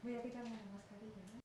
Voy a quitarme la mascarilla, ¿no?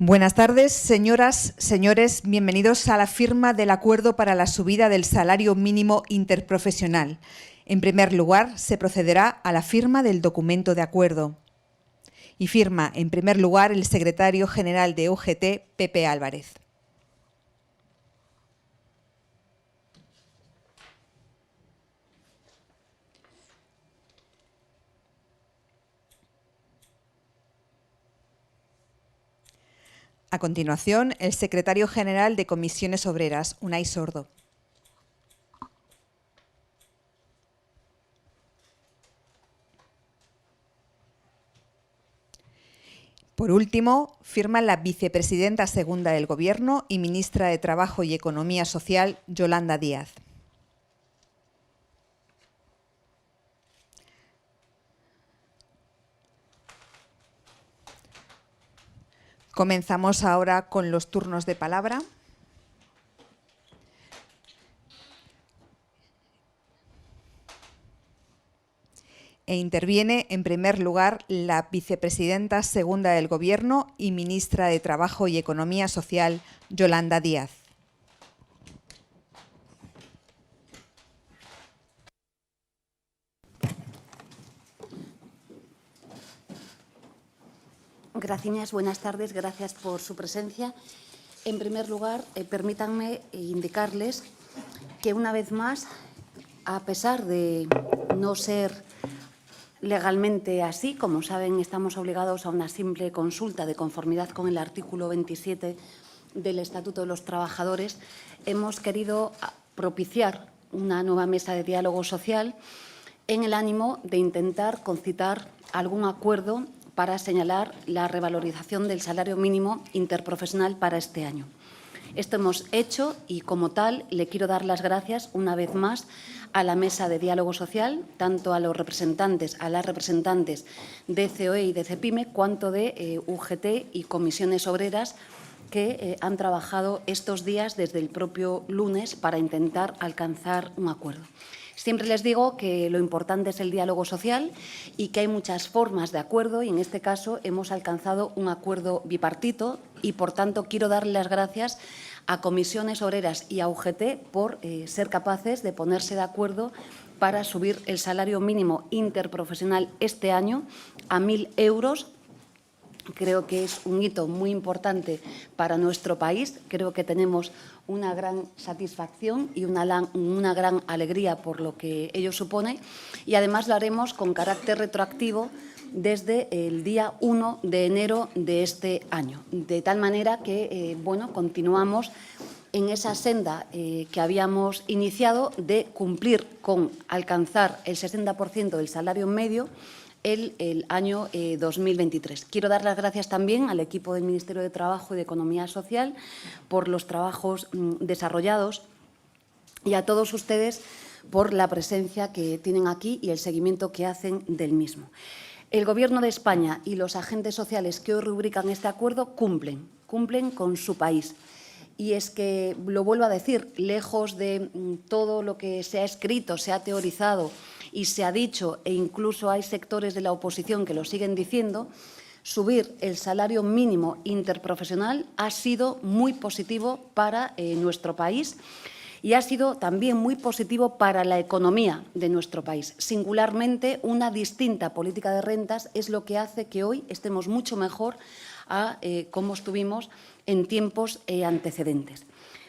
Buenas tardes, señoras, señores. Bienvenidos a la firma del acuerdo para la subida del salario mínimo interprofesional. En primer lugar, se procederá a la firma del documento de acuerdo. Y firma, en primer lugar, el secretario general de UGT, Pepe Álvarez. A continuación, el secretario general de Comisiones Obreras, Unai Sordo. Por último, firma la vicepresidenta segunda del Gobierno y ministra de Trabajo y Economía Social, Yolanda Díaz. Comenzamos ahora con los turnos de palabra. e interviene en primer lugar la vicepresidenta segunda del Gobierno y ministra de Trabajo y Economía Social, Yolanda Díaz. Gracias, buenas tardes, gracias por su presencia. En primer lugar, permítanme indicarles que una vez más, a pesar de no ser legalmente así, como saben, estamos obligados a una simple consulta de conformidad con el artículo 27 del Estatuto de los Trabajadores, hemos querido propiciar una nueva mesa de diálogo social en el ánimo de intentar concitar algún acuerdo para señalar la revalorización del salario mínimo interprofesional para este año. Esto hemos hecho y, como tal, le quiero dar las gracias una vez más a la Mesa de Diálogo Social, tanto a las representantes de COE y de CEPIME, cuanto de UGT y comisiones obreras que han trabajado estos días desde el propio lunes para intentar alcanzar un acuerdo. Siempre les digo que lo importante es el diálogo social y que hay muchas formas de acuerdo y, en este caso, hemos alcanzado un acuerdo bipartito y, por tanto, quiero darle las gracias a comisiones obreras y a UGT por ser capaces de ponerse de acuerdo para subir el salario mínimo interprofesional este año a 1.000 euros. Creo que es un hito muy importante para nuestro país. Creo que tenemos una gran satisfacción y una gran alegría por lo que ello supone. Y además lo haremos con carácter retroactivo desde el día 1 de enero de este año. De tal manera que, continuamos en esa senda que habíamos iniciado de cumplir con alcanzar el 60% del salario medio el año 2023. Quiero dar las gracias también al equipo del Ministerio de Trabajo y de Economía Social por los trabajos desarrollados y a todos ustedes por la presencia que tienen aquí y el seguimiento que hacen del mismo. El Gobierno de España y los agentes sociales que hoy rubrican este acuerdo cumplen con su país. Y es que, lo vuelvo a decir, lejos de todo lo que se ha escrito, se ha teorizado y se ha dicho, e incluso hay sectores de la oposición que lo siguen diciendo, subir el salario mínimo interprofesional ha sido muy positivo para nuestro país y ha sido también muy positivo para la economía de nuestro país. Singularmente, una distinta política de rentas es lo que hace que hoy estemos mucho mejor a cómo estuvimos en tiempos antecedentes.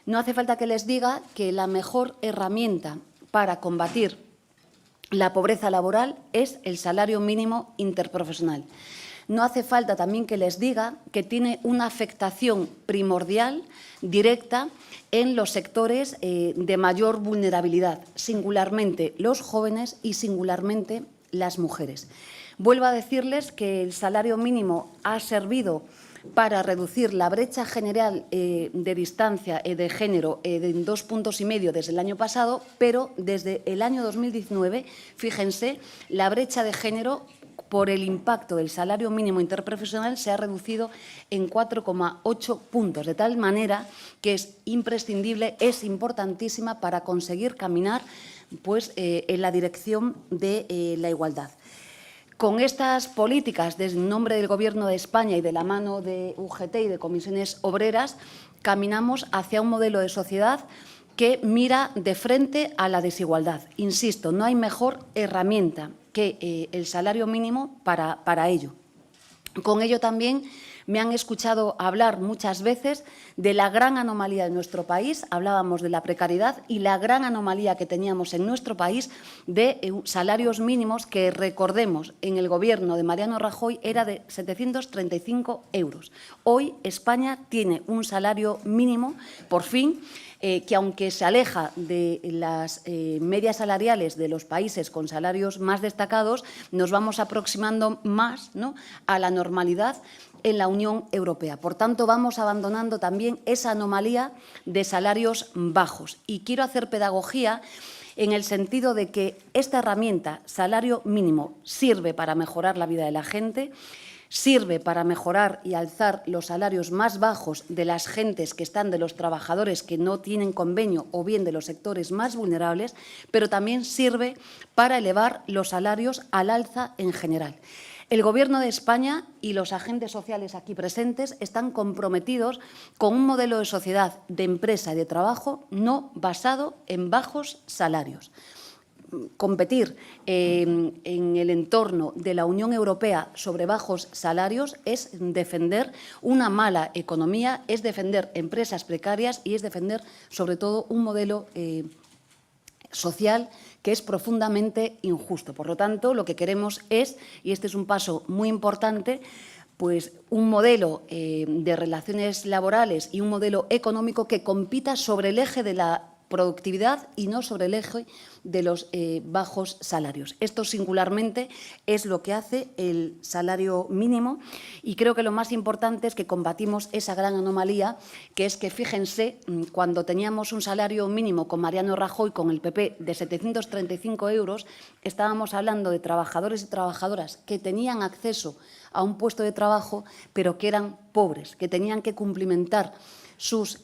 No hace falta que les diga que la mejor herramienta para combatir la pobreza laboral es el salario mínimo interprofesional. No hace falta también que les diga que tiene una afectación primordial, directa, en los sectores de mayor vulnerabilidad, singularmente los jóvenes y singularmente las mujeres. Vuelvo a decirles que el salario mínimo ha servido para reducir la brecha general de distancia de género en 2,5 puntos desde el año pasado, pero desde el año 2019, fíjense, la brecha de género por el impacto del salario mínimo interprofesional se ha reducido en 4,8 puntos, de tal manera que es imprescindible, es importantísima para conseguir caminar en la dirección de la igualdad. Con estas políticas, desde el nombre del Gobierno de España y de la mano de UGT y de comisiones obreras, caminamos hacia un modelo de sociedad que mira de frente a la desigualdad. Insisto, no hay mejor herramienta que el salario mínimo para ello. Con ello también me han escuchado hablar muchas veces de la gran anomalía de nuestro país. Hablábamos de la precariedad y la gran anomalía que teníamos en nuestro país de salarios mínimos que, recordemos, en el Gobierno de Mariano Rajoy era de 735 euros. Hoy España tiene un salario mínimo, por fin, que aunque se aleja de las medias salariales de los países con salarios más destacados, nos vamos aproximando más, ¿no?, a la normalidad en la Unión Europea. Por tanto, vamos abandonando también esa anomalía de salarios bajos. Y quiero hacer pedagogía en el sentido de que esta herramienta, salario mínimo, sirve para mejorar la vida de la gente, sirve para mejorar y alzar los salarios más bajos de las gentes que están, de los trabajadores que no tienen convenio o bien de los sectores más vulnerables, pero también sirve para elevar los salarios al alza en general. El Gobierno de España y los agentes sociales aquí presentes están comprometidos con un modelo de sociedad, de empresa y de trabajo no basado en bajos salarios. Competir en el entorno de la Unión Europea sobre bajos salarios es defender una mala economía, es defender empresas precarias y es defender, sobre todo, un modelo social que es profundamente injusto. Por lo tanto, lo que queremos es, y este es un paso muy importante, pues un modelo de relaciones laborales y un modelo económico que compita sobre el eje de la productividad y no sobre el eje de los bajos salarios. Esto singularmente es lo que hace el salario mínimo y creo que lo más importante es que combatimos esa gran anomalía que es que, fíjense, cuando teníamos un salario mínimo con Mariano Rajoy, con el PP, de 735 euros, estábamos hablando de trabajadores y trabajadoras que tenían acceso a un puesto de trabajo, pero que eran pobres, que tenían que cumplimentar sus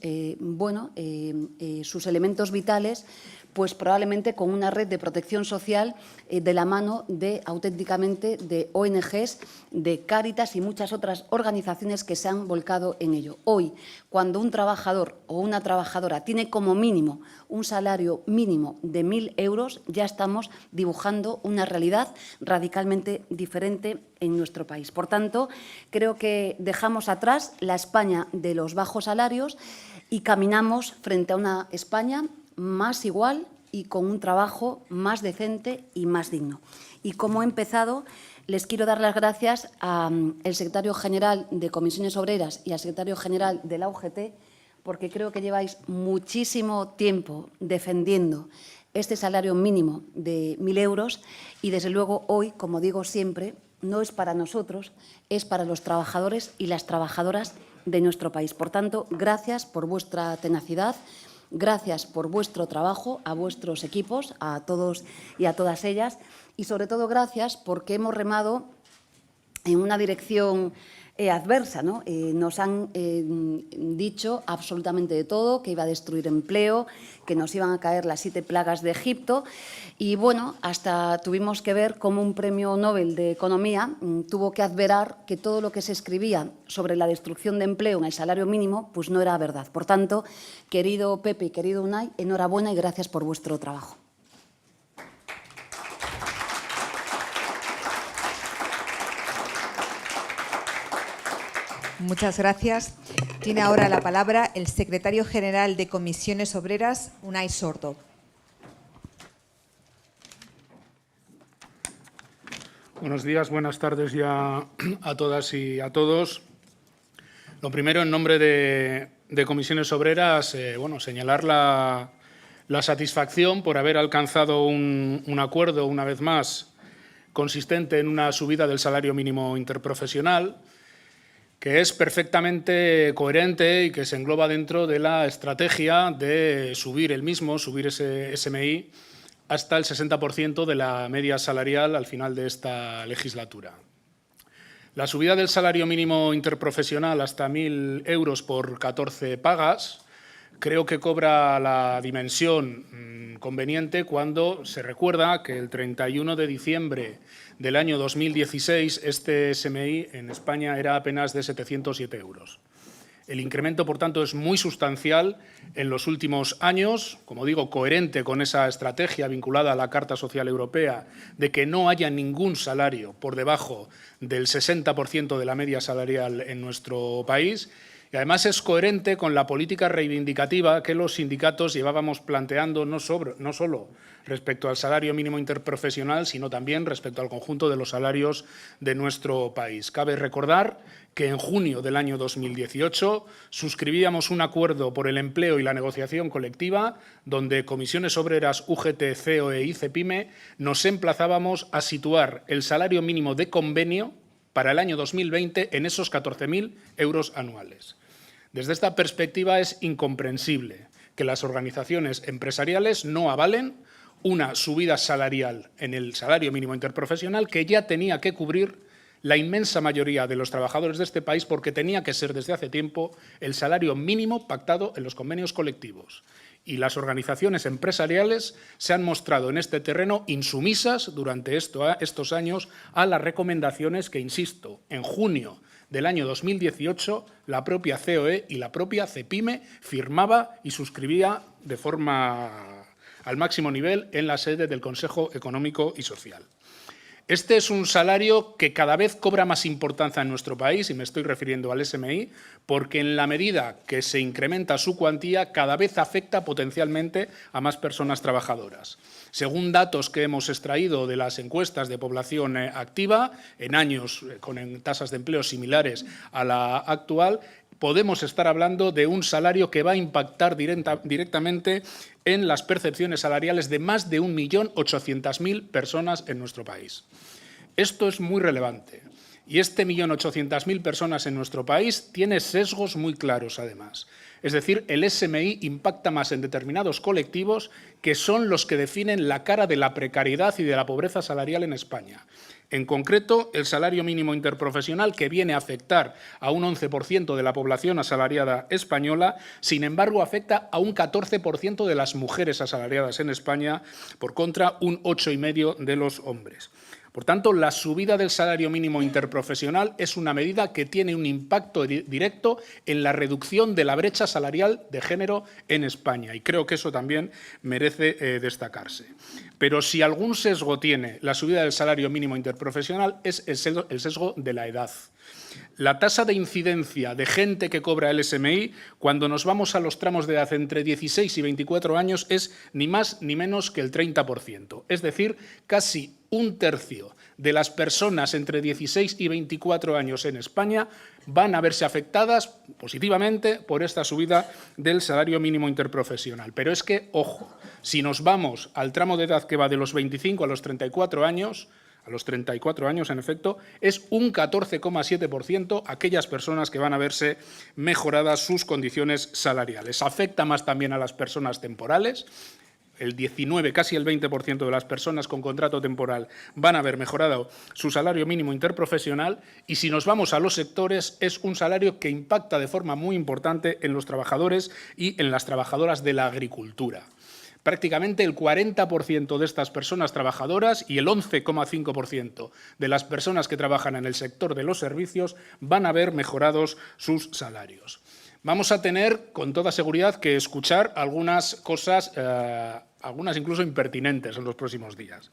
elementos vitales, pues probablemente con una red de protección social de la mano de auténticamente de ONGs, de Cáritas y muchas otras organizaciones que se han volcado en ello. Hoy, cuando un trabajador o una trabajadora tiene como mínimo un salario mínimo de 1.000 euros, ya estamos dibujando una realidad radicalmente diferente en nuestro país. Por tanto, creo que dejamos atrás la España de los bajos salarios y caminamos frente a una España más igual y con un trabajo más decente y más digno. Y como he empezado, les quiero dar las gracias al secretario general de Comisiones Obreras y al secretario general de la UGT, porque creo que lleváis muchísimo tiempo defendiendo este salario mínimo de 1.000 euros y, desde luego, hoy, como digo siempre, no es para nosotros, es para los trabajadores y las trabajadoras de nuestro país. Por tanto, gracias por vuestra tenacidad, gracias por vuestro trabajo, a vuestros equipos, a todos y a todas ellas, y sobre todo gracias porque hemos remado en una dirección adversa, ¿no? Nos han dicho absolutamente de todo, que iba a destruir empleo, que nos iban a caer las 7 plagas de Egipto y, bueno, hasta tuvimos que ver cómo un premio Nobel de Economía tuvo que adverar que todo lo que se escribía sobre la destrucción de empleo en el salario mínimo pues no era verdad. Por tanto, querido Pepe y querido Unai, enhorabuena y gracias por vuestro trabajo. Muchas gracias. Tiene ahora la palabra el secretario general de Comisiones Obreras, Unai Sordo. Buenos días, buenas tardes ya a todas y a todos. Lo primero, en nombre de Comisiones Obreras, señalar la satisfacción por haber alcanzado un acuerdo, una vez más, consistente en una subida del salario mínimo interprofesional, que es perfectamente coherente y que se engloba dentro de la estrategia de subir ese SMI, hasta el 60% de la media salarial al final de esta legislatura. La subida del salario mínimo interprofesional hasta 1.000 euros por 14 pagas creo que cobra la dimensión conveniente cuando se recuerda que el 31 de diciembre del año 2016 este SMI en España era apenas de 707 euros. El incremento, por tanto, es muy sustancial en los últimos años, como digo, coherente con esa estrategia vinculada a la Carta Social Europea de que no haya ningún salario por debajo del 60% de la media salarial en nuestro país. Y además es coherente con la política reivindicativa que los sindicatos llevábamos planteando no solo respecto al salario mínimo interprofesional, sino también respecto al conjunto de los salarios de nuestro país. Cabe recordar que en junio del año 2018 suscribíamos un acuerdo por el empleo y la negociación colectiva donde Comisiones Obreras, UGT, COE y CEPIME nos emplazábamos a situar el salario mínimo de convenio para el año 2020 en esos 14.000 euros anuales. Desde esta perspectiva es incomprensible que las organizaciones empresariales no avalen una subida salarial en el salario mínimo interprofesional que ya tenía que cubrir la inmensa mayoría de los trabajadores de este país porque tenía que ser desde hace tiempo el salario mínimo pactado en los convenios colectivos. Y las organizaciones empresariales se han mostrado en este terreno insumisas durante estos años a las recomendaciones que, insisto, en junio del año 2018 la propia COE y la propia CEPIME firmaba y suscribía de forma al máximo nivel en la sede del Consejo Económico y Social. Este es un salario que cada vez cobra más importancia en nuestro país, y me estoy refiriendo al SMI, porque en la medida que se incrementa su cuantía, cada vez afecta potencialmente a más personas trabajadoras. Según datos que hemos extraído de las encuestas de población activa, en años con tasas de empleo similares a la actual, podemos estar hablando de un salario que va a impactar directamente en las percepciones salariales de más de 1.800.000 personas en nuestro país. Esto es muy relevante y este 1.800.000 personas en nuestro país tiene sesgos muy claros, además. Es decir, el SMI impacta más en determinados colectivos que son los que definen la cara de la precariedad y de la pobreza salarial en España. En concreto, el salario mínimo interprofesional, que viene a afectar a un 11% de la población asalariada española, sin embargo, afecta a un 14% de las mujeres asalariadas en España, por contra, un 8,5% de los hombres. Por tanto, la subida del salario mínimo interprofesional es una medida que tiene un impacto directo en la reducción de la brecha salarial de género en España, y creo que eso también merece destacarse. Pero si algún sesgo tiene la subida del salario mínimo interprofesional es el sesgo de la edad. La tasa de incidencia de gente que cobra el SMI, cuando nos vamos a los tramos de edad entre 16 y 24 años, es ni más ni menos que el 30%. Es decir, casi un tercio de las personas entre 16 y 24 años en España van a verse afectadas positivamente por esta subida del salario mínimo interprofesional. Pero es que, ojo, si nos vamos al tramo de edad que va de los 25 a los 34 años, en efecto, es un 14,7% aquellas personas que van a verse mejoradas sus condiciones salariales. Afecta más también a las personas temporales. El 19, casi el 20% de las personas con contrato temporal van a haber mejorado su salario mínimo interprofesional, y si nos vamos a los sectores es un salario que impacta de forma muy importante en los trabajadores y en las trabajadoras de la agricultura. Prácticamente el 40% de estas personas trabajadoras y el 11,5% de las personas que trabajan en el sector de los servicios van a ver mejorados sus salarios. Vamos a tener, con toda seguridad, que escuchar algunas cosas, algunas incluso impertinentes en los próximos días.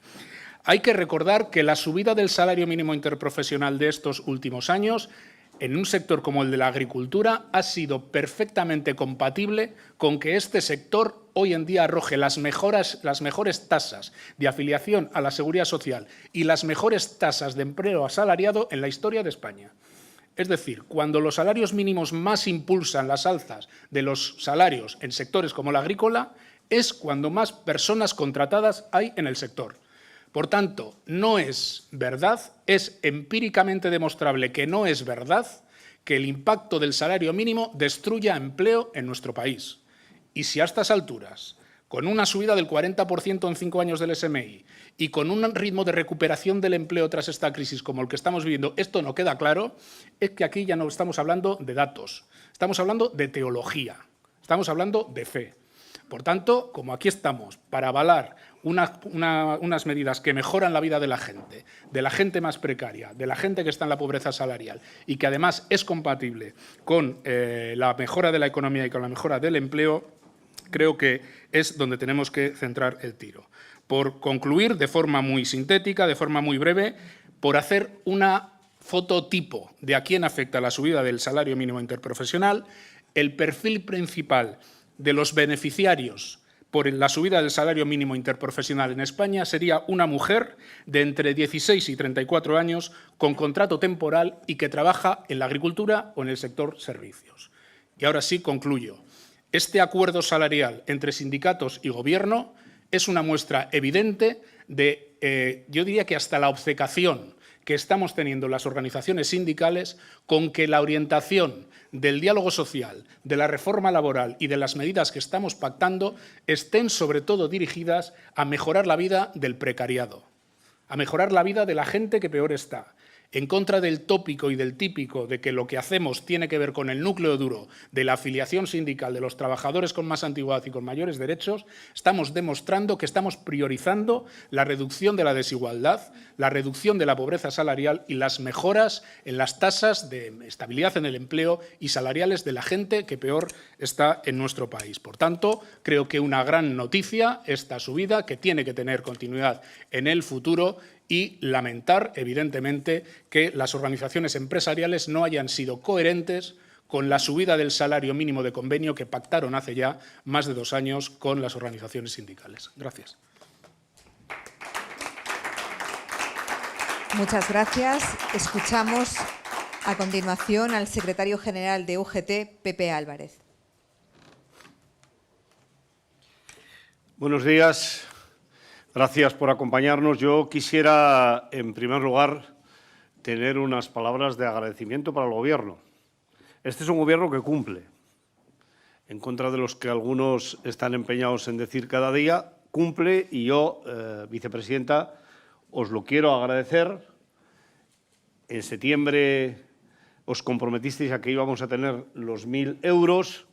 Hay que recordar que la subida del salario mínimo interprofesional de estos últimos años en un sector como el de la agricultura ha sido perfectamente compatible con que este sector hoy en día arroje las mejores tasas de afiliación a la Seguridad Social y las mejores tasas de empleo asalariado en la historia de España. Es decir, cuando los salarios mínimos más impulsan las alzas de los salarios en sectores como el agrícola, es cuando más personas contratadas hay en el sector. Por tanto, no es verdad, es empíricamente demostrable que no es verdad que el impacto del salario mínimo destruya empleo en nuestro país. Y si a estas alturas, con una subida del 40% en 5 años del SMI y con un ritmo de recuperación del empleo tras esta crisis como el que estamos viviendo, esto no queda claro, es que aquí ya no estamos hablando de datos, estamos hablando de teología, estamos hablando de fe. Por tanto, como aquí estamos para avalar unas medidas que mejoran la vida de la gente más precaria, de la gente que está en la pobreza salarial y que además es compatible con la mejora de la economía y con la mejora del empleo, creo que es donde tenemos que centrar el tiro. Por concluir, de forma muy sintética, de forma muy breve, por hacer una fototipo de a quién afecta la subida del salario mínimo interprofesional, el perfil principal de los beneficiarios por la subida del salario mínimo interprofesional en España sería una mujer de entre 16 y 34 años con contrato temporal y que trabaja en la agricultura o en el sector servicios. Y ahora sí concluyo. Este acuerdo salarial entre sindicatos y Gobierno es una muestra evidente de, yo diría que hasta la obcecación que estamos teniendo las organizaciones sindicales con que la orientación del diálogo social, de la reforma laboral y de las medidas que estamos pactando estén sobre todo dirigidas a mejorar la vida del precariado, a mejorar la vida de la gente que peor está. en contra del tópico y del típico de que lo que hacemos tiene que ver con el núcleo duro de la afiliación sindical de los trabajadores con más antigüedad y con mayores derechos, estamos demostrando que estamos priorizando la reducción de la desigualdad, la reducción de la pobreza salarial y las mejoras en las tasas de estabilidad en el empleo y salariales de la gente que peor está en nuestro país. Por tanto, creo que una gran noticia esta subida, que tiene que tener continuidad en el futuro, y lamentar, evidentemente, que las organizaciones empresariales no hayan sido coherentes con la subida del salario mínimo de convenio que pactaron hace ya más de 2 años con las organizaciones sindicales. Gracias. Muchas gracias. Escuchamos a continuación al secretario general de UGT, Pepe Álvarez. Buenos días. Gracias por acompañarnos. Yo quisiera, en primer lugar, tener unas palabras de agradecimiento para el Gobierno. Este es un Gobierno que cumple, en contra de los que algunos están empeñados en decir cada día, cumple, y yo, vicepresidenta, os lo quiero agradecer. En septiembre os comprometisteis a que íbamos a tener los 1.000 euros.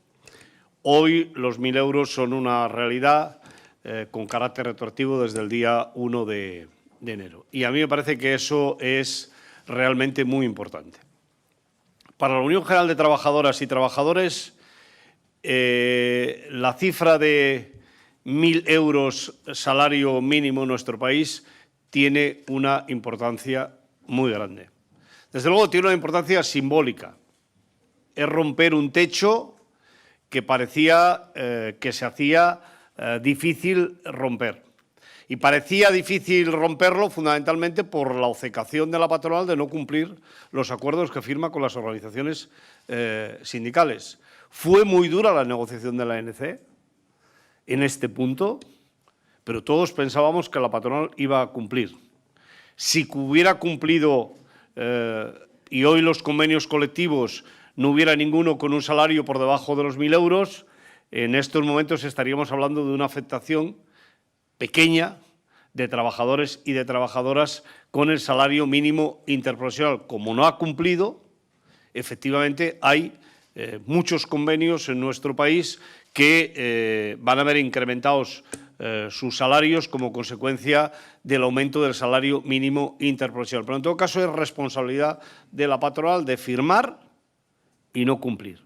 Hoy los 1.000 euros son una realidad con carácter retroactivo desde el día 1 de enero. Y a mí me parece que eso es realmente muy importante. Para la Unión General de Trabajadoras y Trabajadores, la cifra de 1.000 euros salario mínimo en nuestro país tiene una importancia muy grande. Desde luego tiene una importancia simbólica. Es romper un techo que parecía que se hacía difícil romper. Y parecía difícil romperlo fundamentalmente por la obcecación de la patronal de no cumplir los acuerdos que firma con las organizaciones sindicales. Fue muy dura la negociación de la ANC en este punto, pero todos pensábamos que la patronal iba a cumplir. Si hubiera cumplido y hoy los convenios colectivos no hubiera ninguno con un salario por debajo de los 1.000 euros, en estos momentos estaríamos hablando de una afectación pequeña de trabajadores y de trabajadoras con el salario mínimo interprofesional. Como no ha cumplido, efectivamente hay muchos convenios en nuestro país que van a ver incrementados sus salarios como consecuencia del aumento del salario mínimo interprofesional. Pero en todo caso es responsabilidad de la patronal de firmar y no cumplir.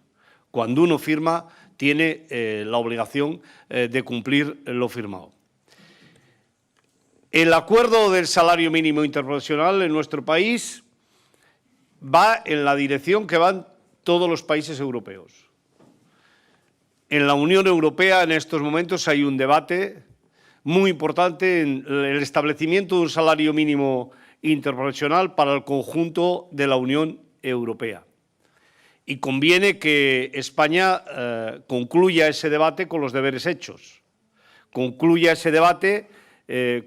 Cuando uno firma, tiene la obligación de cumplir lo firmado. El acuerdo del salario mínimo interprofesional en nuestro país va en la dirección que van todos los países europeos. En la Unión Europea en estos momentos hay un debate muy importante en el establecimiento de un salario mínimo interprofesional para el conjunto de la Unión Europea. Y conviene que España concluya ese debate con los deberes hechos, concluya ese debate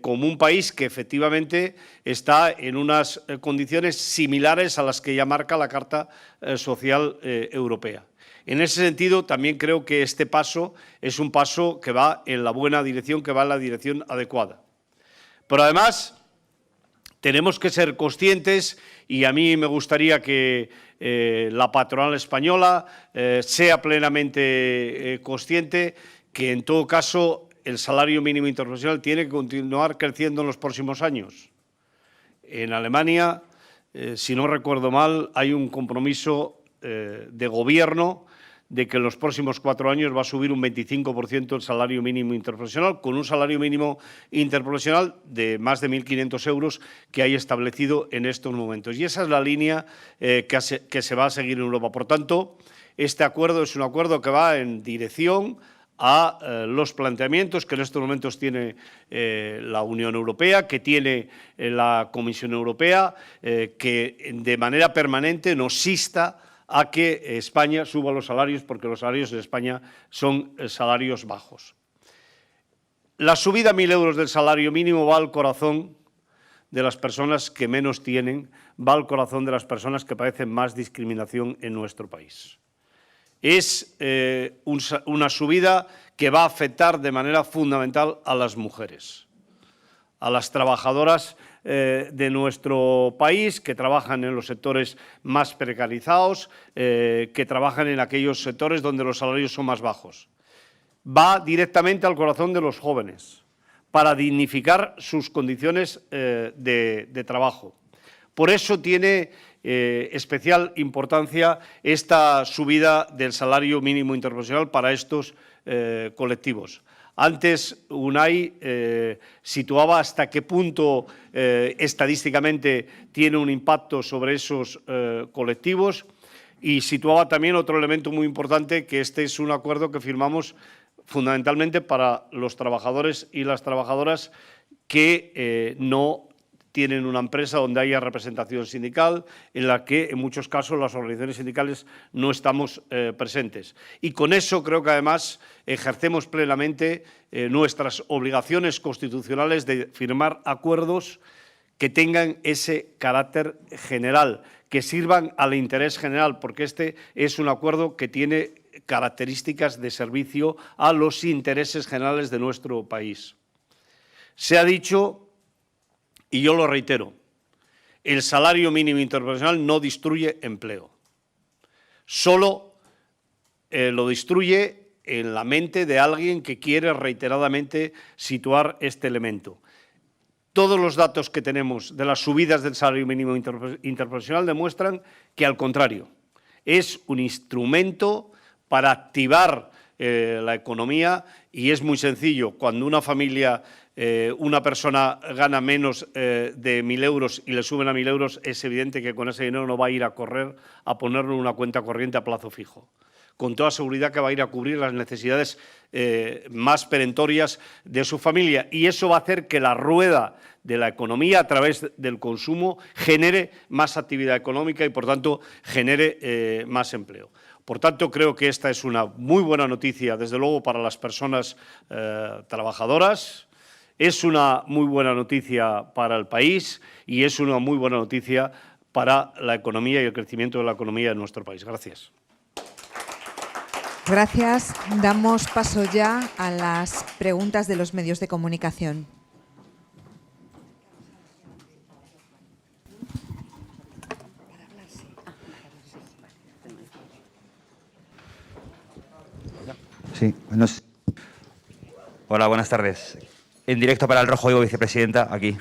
como un país que efectivamente está en unas condiciones similares a las que ya marca la Carta Social Europea. En ese sentido, también creo que este paso es un paso que va en la buena dirección, que va en la dirección adecuada. Pero además, tenemos que ser conscientes, y a mí me gustaría que la patronal española sea plenamente consciente que, en todo caso, el salario mínimo interprofesional tiene que continuar creciendo en los próximos años. En Alemania, si no recuerdo mal, hay un compromiso de gobierno de que en los próximos 4 años va a subir un 25% el salario mínimo interprofesional, con un salario mínimo interprofesional de más de 1.500 euros que hay establecido en estos momentos. Y esa es la línea que se va a seguir en Europa. Por tanto, este acuerdo es un acuerdo que va en dirección a los planteamientos que en estos momentos tiene la Unión Europea, que tiene la Comisión Europea, que de manera permanente nos insta a que España suba los salarios, porque los salarios en España son salarios bajos. La subida a 1.000 euros del salario mínimo va al corazón de las personas que menos tienen, va al corazón de las personas que padecen más discriminación en nuestro país. Es una subida que va a afectar de manera fundamental a las mujeres. a las trabajadoras de nuestro país que trabajan en los sectores más precarizados, que trabajan en aquellos sectores donde los salarios son más bajos. Va directamente al corazón de los jóvenes para dignificar sus condiciones de trabajo. Por eso tiene especial importancia esta subida del salario mínimo interprofesional para estos colectivos. Antes, Unai situaba hasta qué punto estadísticamente tiene un impacto sobre esos colectivos y situaba también otro elemento muy importante, que este es un acuerdo que firmamos fundamentalmente para los trabajadores y las trabajadoras que no tienen una empresa donde haya representación sindical, en la que en muchos casos las organizaciones sindicales no estamos presentes. Y con eso creo que además ejercemos plenamente nuestras obligaciones constitucionales de firmar acuerdos que tengan ese carácter general, que sirvan al interés general, porque este es un acuerdo que tiene características de servicio a los intereses generales de nuestro país. Se ha dicho, y yo lo reitero, el salario mínimo interprofesional no destruye empleo. Solo lo destruye en la mente de alguien que quiere reiteradamente situar este elemento. Todos los datos que tenemos de las subidas del salario mínimo interprofesional demuestran que, al contrario, es un instrumento para activar la economía, y es muy sencillo. Cuando una familia, una persona gana menos de 1.000 euros y le suben a 1.000 euros, es evidente que con ese dinero no va a ir a correr a ponerlo en una cuenta corriente a plazo fijo. Con toda seguridad que va a ir a cubrir las necesidades más perentorias de su familia, y eso va a hacer que la rueda de la economía, a través del consumo, genere más actividad económica y, por tanto, genere más empleo. Por tanto, creo que esta es una muy buena noticia, desde luego, para las personas trabajadoras, es una muy buena noticia para el país y es una muy buena noticia para la economía y el crecimiento de la economía de nuestro país. Gracias. Gracias. Damos paso ya a las preguntas de los medios de comunicación. Sí, hola, buenas tardes. En directo para El Rojo Vivo, vicepresidenta, aquí.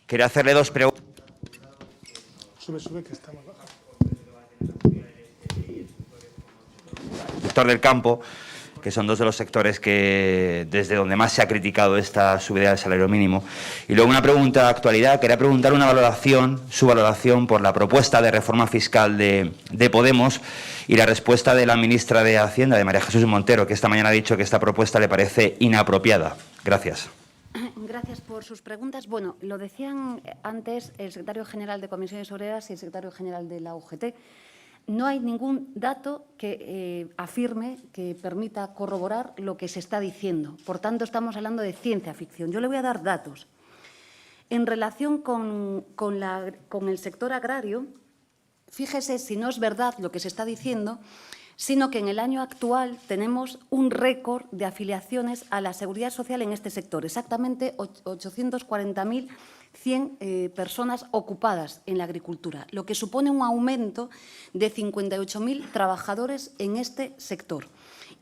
Quería hacerle dos preguntas. Sube, que está más baja. Sector del campo, que son dos de los sectores que desde donde más se ha criticado esta subida del salario mínimo. Y luego una pregunta de actualidad. Quería preguntar su valoración por la propuesta de reforma fiscal de Podemos y la respuesta de la ministra de Hacienda, de María Jesús Montero, que esta mañana ha dicho que esta propuesta le parece inapropiada. Gracias. Gracias por sus preguntas. Bueno, lo decían antes el secretario general de Comisiones Obreras y el secretario general de la UGT. No hay ningún dato que afirme, que permita corroborar lo que se está diciendo. Por tanto, estamos hablando de ciencia ficción. Yo le voy a dar datos. En relación con el sector agrario, fíjese si no es verdad lo que se está diciendo, sino que en el año actual tenemos un récord de afiliaciones a la Seguridad Social en este sector, exactamente 840.100 personas ocupadas en la agricultura, lo que supone un aumento de 58.000 trabajadores en este sector.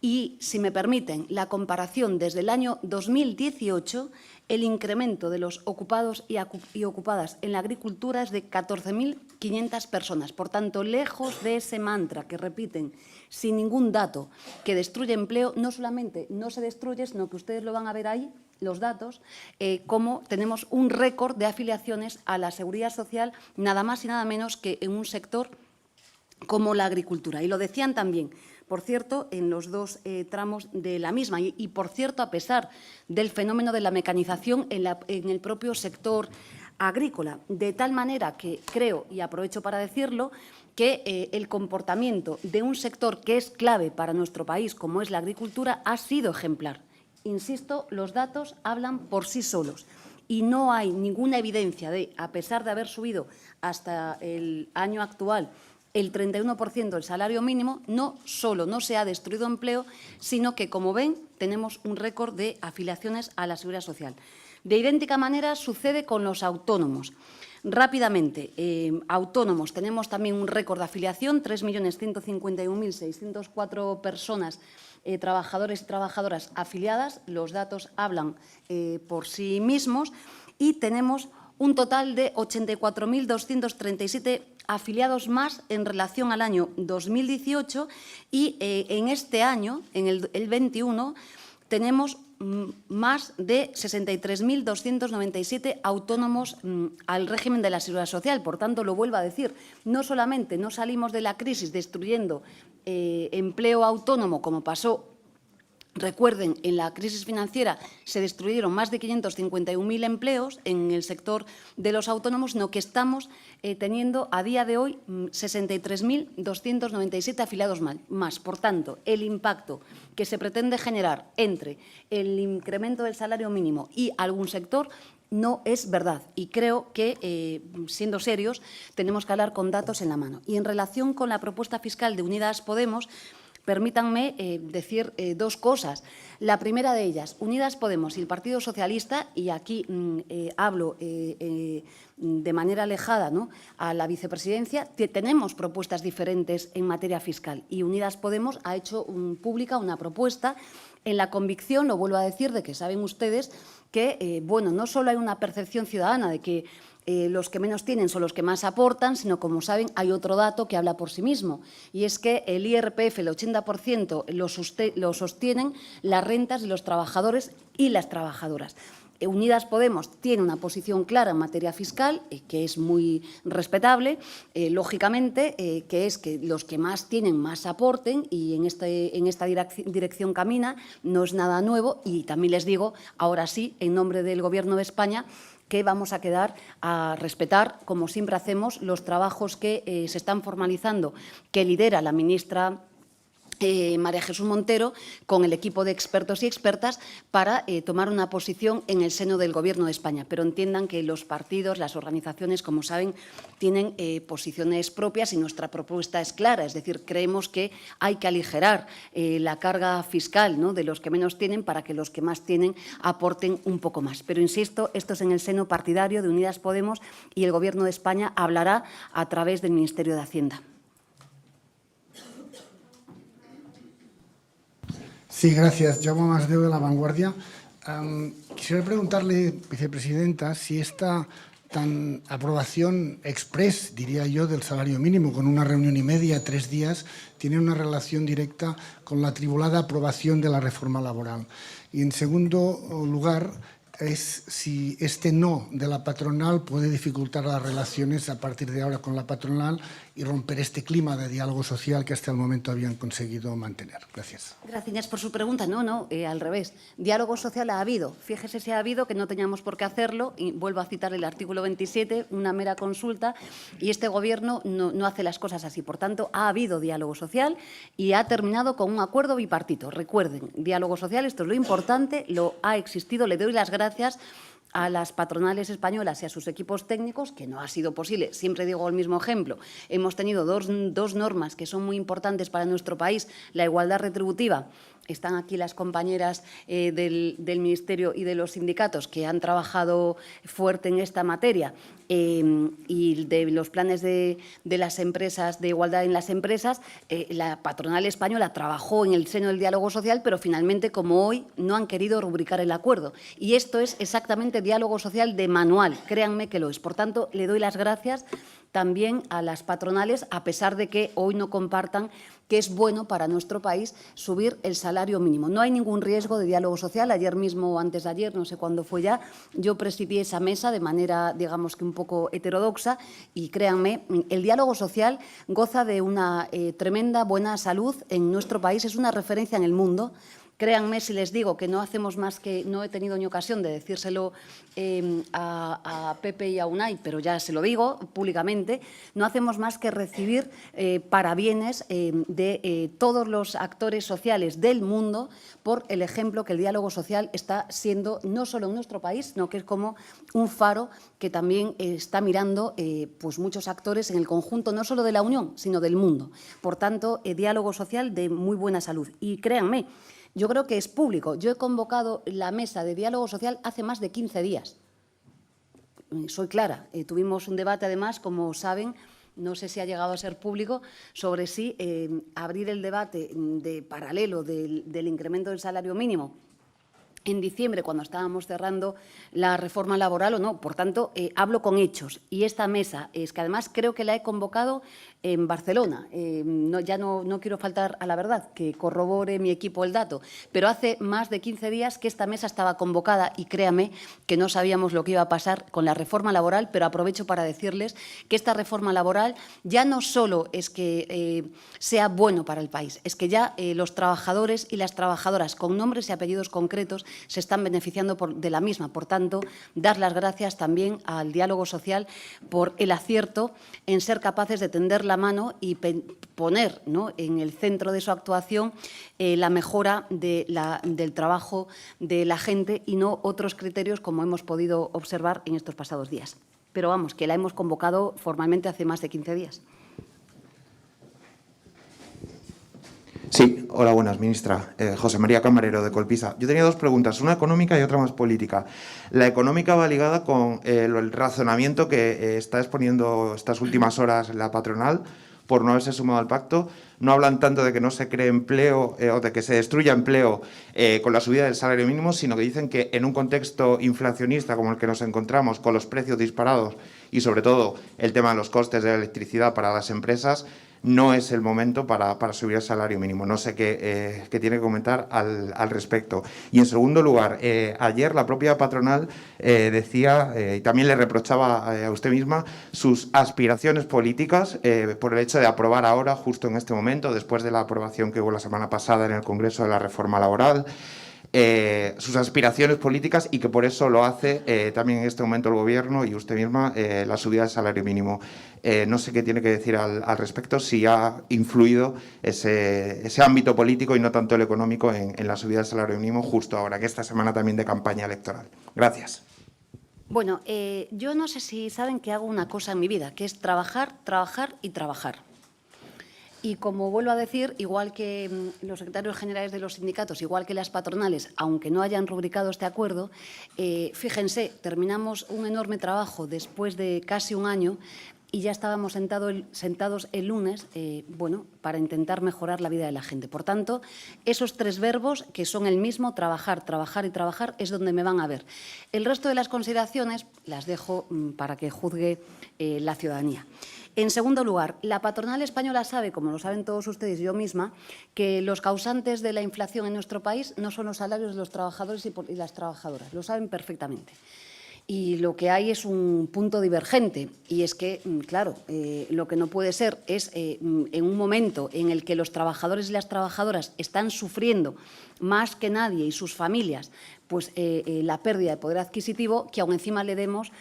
Y, si me permiten, la comparación desde el año 2018, el incremento de los ocupados y ocupadas en la agricultura es de 14.500 personas. Por tanto, lejos de ese mantra que repiten sin ningún dato que destruye empleo, no solamente no se destruye, sino que ustedes lo van a ver ahí, los datos, cómo tenemos un récord de afiliaciones a la Seguridad Social, nada más y nada menos que en un sector como la agricultura. Y lo decían también, por cierto, en los dos tramos de la misma. Y, por cierto, a pesar del fenómeno de la mecanización en el propio sector agrícola. De tal manera que creo, y aprovecho para decirlo, que el comportamiento de un sector que es clave para nuestro país, como es la agricultura, ha sido ejemplar. Insisto, los datos hablan por sí solos. Y no hay ninguna evidencia de, a pesar de haber subido hasta el año actual el 31% del salario mínimo, no solo no se ha destruido empleo, sino que, como ven, tenemos un récord de afiliaciones a la Seguridad Social. De idéntica manera sucede con los autónomos. Rápidamente, autónomos, tenemos también un récord de afiliación, 3.151.604 personas, trabajadores y trabajadoras afiliadas. Los datos hablan por sí mismos y tenemos un total de 84.237 afiliados más en relación al año 2018 y en este año, en el 21, tenemos más de 63.297 autónomos al régimen de la Seguridad Social. Por tanto, lo vuelvo a decir, no solamente no salimos de la crisis destruyendo empleo autónomo, como pasó. Recuerden, en la crisis financiera se destruyeron más de 551.000 empleos en el sector de los autónomos, sino que estamos teniendo a día de hoy 63.297 afiliados más. Por tanto, el impacto que se pretende generar entre el incremento del salario mínimo y algún sector no es verdad. Y creo que, siendo serios, tenemos que hablar con datos en la mano. Y en relación con la propuesta fiscal de Unidas Podemos, permítanme decir dos cosas. La primera de ellas, Unidas Podemos y el Partido Socialista, y aquí hablo de manera alejada, ¿no?, a la vicepresidencia, tenemos propuestas diferentes en materia fiscal. Y Unidas Podemos ha hecho pública una propuesta en la convicción, lo vuelvo a decir, de que saben ustedes que, bueno, no solo hay una percepción ciudadana de que los que menos tienen son los que más aportan, sino, como saben, hay otro dato que habla por sí mismo, y es que el IRPF, el 80%, lo sostienen las rentas de los trabajadores y las trabajadoras. Unidas Podemos tiene una posición clara en materia fiscal, que es muy respetable, lógicamente, que es que los que más tienen más aporten, y en esta dirección camina, no es nada nuevo. Y también les digo, ahora sí, en nombre del Gobierno de España, que vamos a quedar a respetar, como siempre hacemos, los trabajos que se están formalizando, que lidera la ministra María Jesús Montero, con el equipo de expertos y expertas, para tomar una posición en el seno del Gobierno de España. Pero entiendan que los partidos, las organizaciones, como saben, tienen posiciones propias, y nuestra propuesta es clara. Es decir, creemos que hay que aligerar la carga fiscal, ¿no?, de los que menos tienen, para que los que más tienen aporten un poco más. Pero, insisto, esto es en el seno partidario de Unidas Podemos, y el Gobierno de España hablará a través del Ministerio de Hacienda. Sí, gracias. Jaume Masdeu, de La Vanguardia. Quisiera preguntarle, vicepresidenta, si esta tan aprobación express, diría yo, del salario mínimo, con una reunión y media, 3 días, tiene una relación directa con la atribulada aprobación de la reforma laboral. Y, en segundo lugar, es si este no de la patronal puede dificultar las relaciones a partir de ahora con la patronal y romper este clima de diálogo social que hasta el momento habían conseguido mantener. Gracias. Gracias por su pregunta. No, al revés. Diálogo social ha habido. Fíjese si ha habido, que no teníamos por qué hacerlo. Y vuelvo a citar el artículo 27, una mera consulta, y este Gobierno no hace las cosas así. Por tanto, ha habido diálogo social y ha terminado con un acuerdo bipartito. Recuerden, diálogo social, esto es lo importante, lo ha existido. Le doy las gracias a las patronales españolas y a sus equipos técnicos, que no ha sido posible. Siempre digo el mismo ejemplo. Hemos tenido dos normas que son muy importantes para nuestro país: la igualdad retributiva. Están aquí las compañeras del Ministerio y de los sindicatos, que han trabajado fuerte en esta materia, y de los planes de las empresas, de igualdad en las empresas. La patronal española trabajó en el seno del diálogo social, pero finalmente, como hoy, no han querido rubricar el acuerdo. Y esto es exactamente diálogo social de manual, créanme que lo es. Por tanto, le doy las gracias también a las patronales, a pesar de que hoy no compartan que es bueno para nuestro país subir el salario mínimo. No hay ningún riesgo de diálogo social. Ayer mismo o antes de ayer, no sé cuándo fue ya, yo presidí esa mesa de manera, digamos, que un poco heterodoxa, y créanme, el diálogo social goza de una tremenda buena salud en nuestro país. Es una referencia en el mundo. Créanme si les digo que no hacemos más que, no he tenido ni ocasión de decírselo a Pepe y a Unai, pero ya se lo digo públicamente, no hacemos más que recibir parabienes de todos los actores sociales del mundo por el ejemplo que el diálogo social está siendo no solo en nuestro país, sino que es como un faro que también está mirando pues muchos actores en el conjunto, no solo de la Unión, sino del mundo. Por tanto, diálogo social de muy buena salud. Y créanme, yo creo que es público. Yo he convocado la mesa de diálogo social hace más de 15 días. Soy clara. Tuvimos un debate, además, como saben, no sé si ha llegado a ser público, sobre si abrir el debate de paralelo del incremento del salario mínimo en diciembre, cuando estábamos cerrando la reforma laboral o no. Por tanto, hablo con hechos. Y esta mesa, es que además creo que la he convocado en Barcelona. No quiero faltar a la verdad, que corrobore mi equipo el dato, pero hace más de 15 días que esta mesa estaba convocada y créame que no sabíamos lo que iba a pasar con la reforma laboral, pero aprovecho para decirles que esta reforma laboral ya no solo es que sea bueno para el país, es que ya los trabajadores y las trabajadoras con nombres y apellidos concretos se están beneficiando de la misma. Por tanto, dar las gracias también al diálogo social por el acierto en ser capaces de tender la mano y poner, ¿no?, en el centro de su actuación la mejora del trabajo de la gente y no otros criterios como hemos podido observar en estos pasados días. Pero vamos, que la hemos convocado formalmente hace más de 15 días. Sí, hola, buenas, ministra. José María Camarero, de Colpisa. Yo tenía dos preguntas, una económica y otra más política. La económica va ligada con el razonamiento que está exponiendo estas últimas horas la patronal por no haberse sumado al pacto. No hablan tanto de que no se cree empleo o de que se destruya empleo con la subida del salario mínimo, sino que dicen que en un contexto inflacionista como el que nos encontramos, con los precios disparados y, sobre todo, el tema de los costes de la electricidad para las empresas, no es el momento para subir el salario mínimo. No sé qué tiene que comentar al respecto. Y, en segundo lugar, ayer la propia patronal decía, y también le reprochaba a usted misma, sus aspiraciones políticas por el hecho de aprobar ahora, justo en este momento, después de la aprobación que hubo la semana pasada en el Congreso de la reforma laboral, sus aspiraciones políticas, y que por eso lo hace también en este momento el Gobierno y usted misma, la subida del salario mínimo. No sé qué tiene que decir al respecto, si ha influido ese ámbito político y no tanto el económico en la subida del salario mínimo justo ahora, que esta semana también de campaña electoral. Gracias. Bueno, yo no sé si saben que hago una cosa en mi vida, que es trabajar, trabajar y trabajar. Y como vuelvo a decir, igual que los secretarios generales de los sindicatos, igual que las patronales, aunque no hayan rubricado este acuerdo, fíjense, terminamos un enorme trabajo después de casi un año y ya estábamos sentados el lunes, bueno, para intentar mejorar la vida de la gente. Por tanto, esos tres verbos, que son el mismo, trabajar, trabajar y trabajar, es donde me van a ver. El resto de las consideraciones las dejo para que juzgue la ciudadanía. En segundo lugar, la patronal española sabe, como lo saben todos ustedes y yo misma, que los causantes de la inflación en nuestro país no son los salarios de los trabajadores y las trabajadoras. Lo saben perfectamente. Y lo que hay es un punto divergente, y es que, claro, lo que no puede ser es, en un momento en el que los trabajadores y las trabajadoras están sufriendo más que nadie y sus familias, pues la pérdida de poder adquisitivo, que aún encima le demos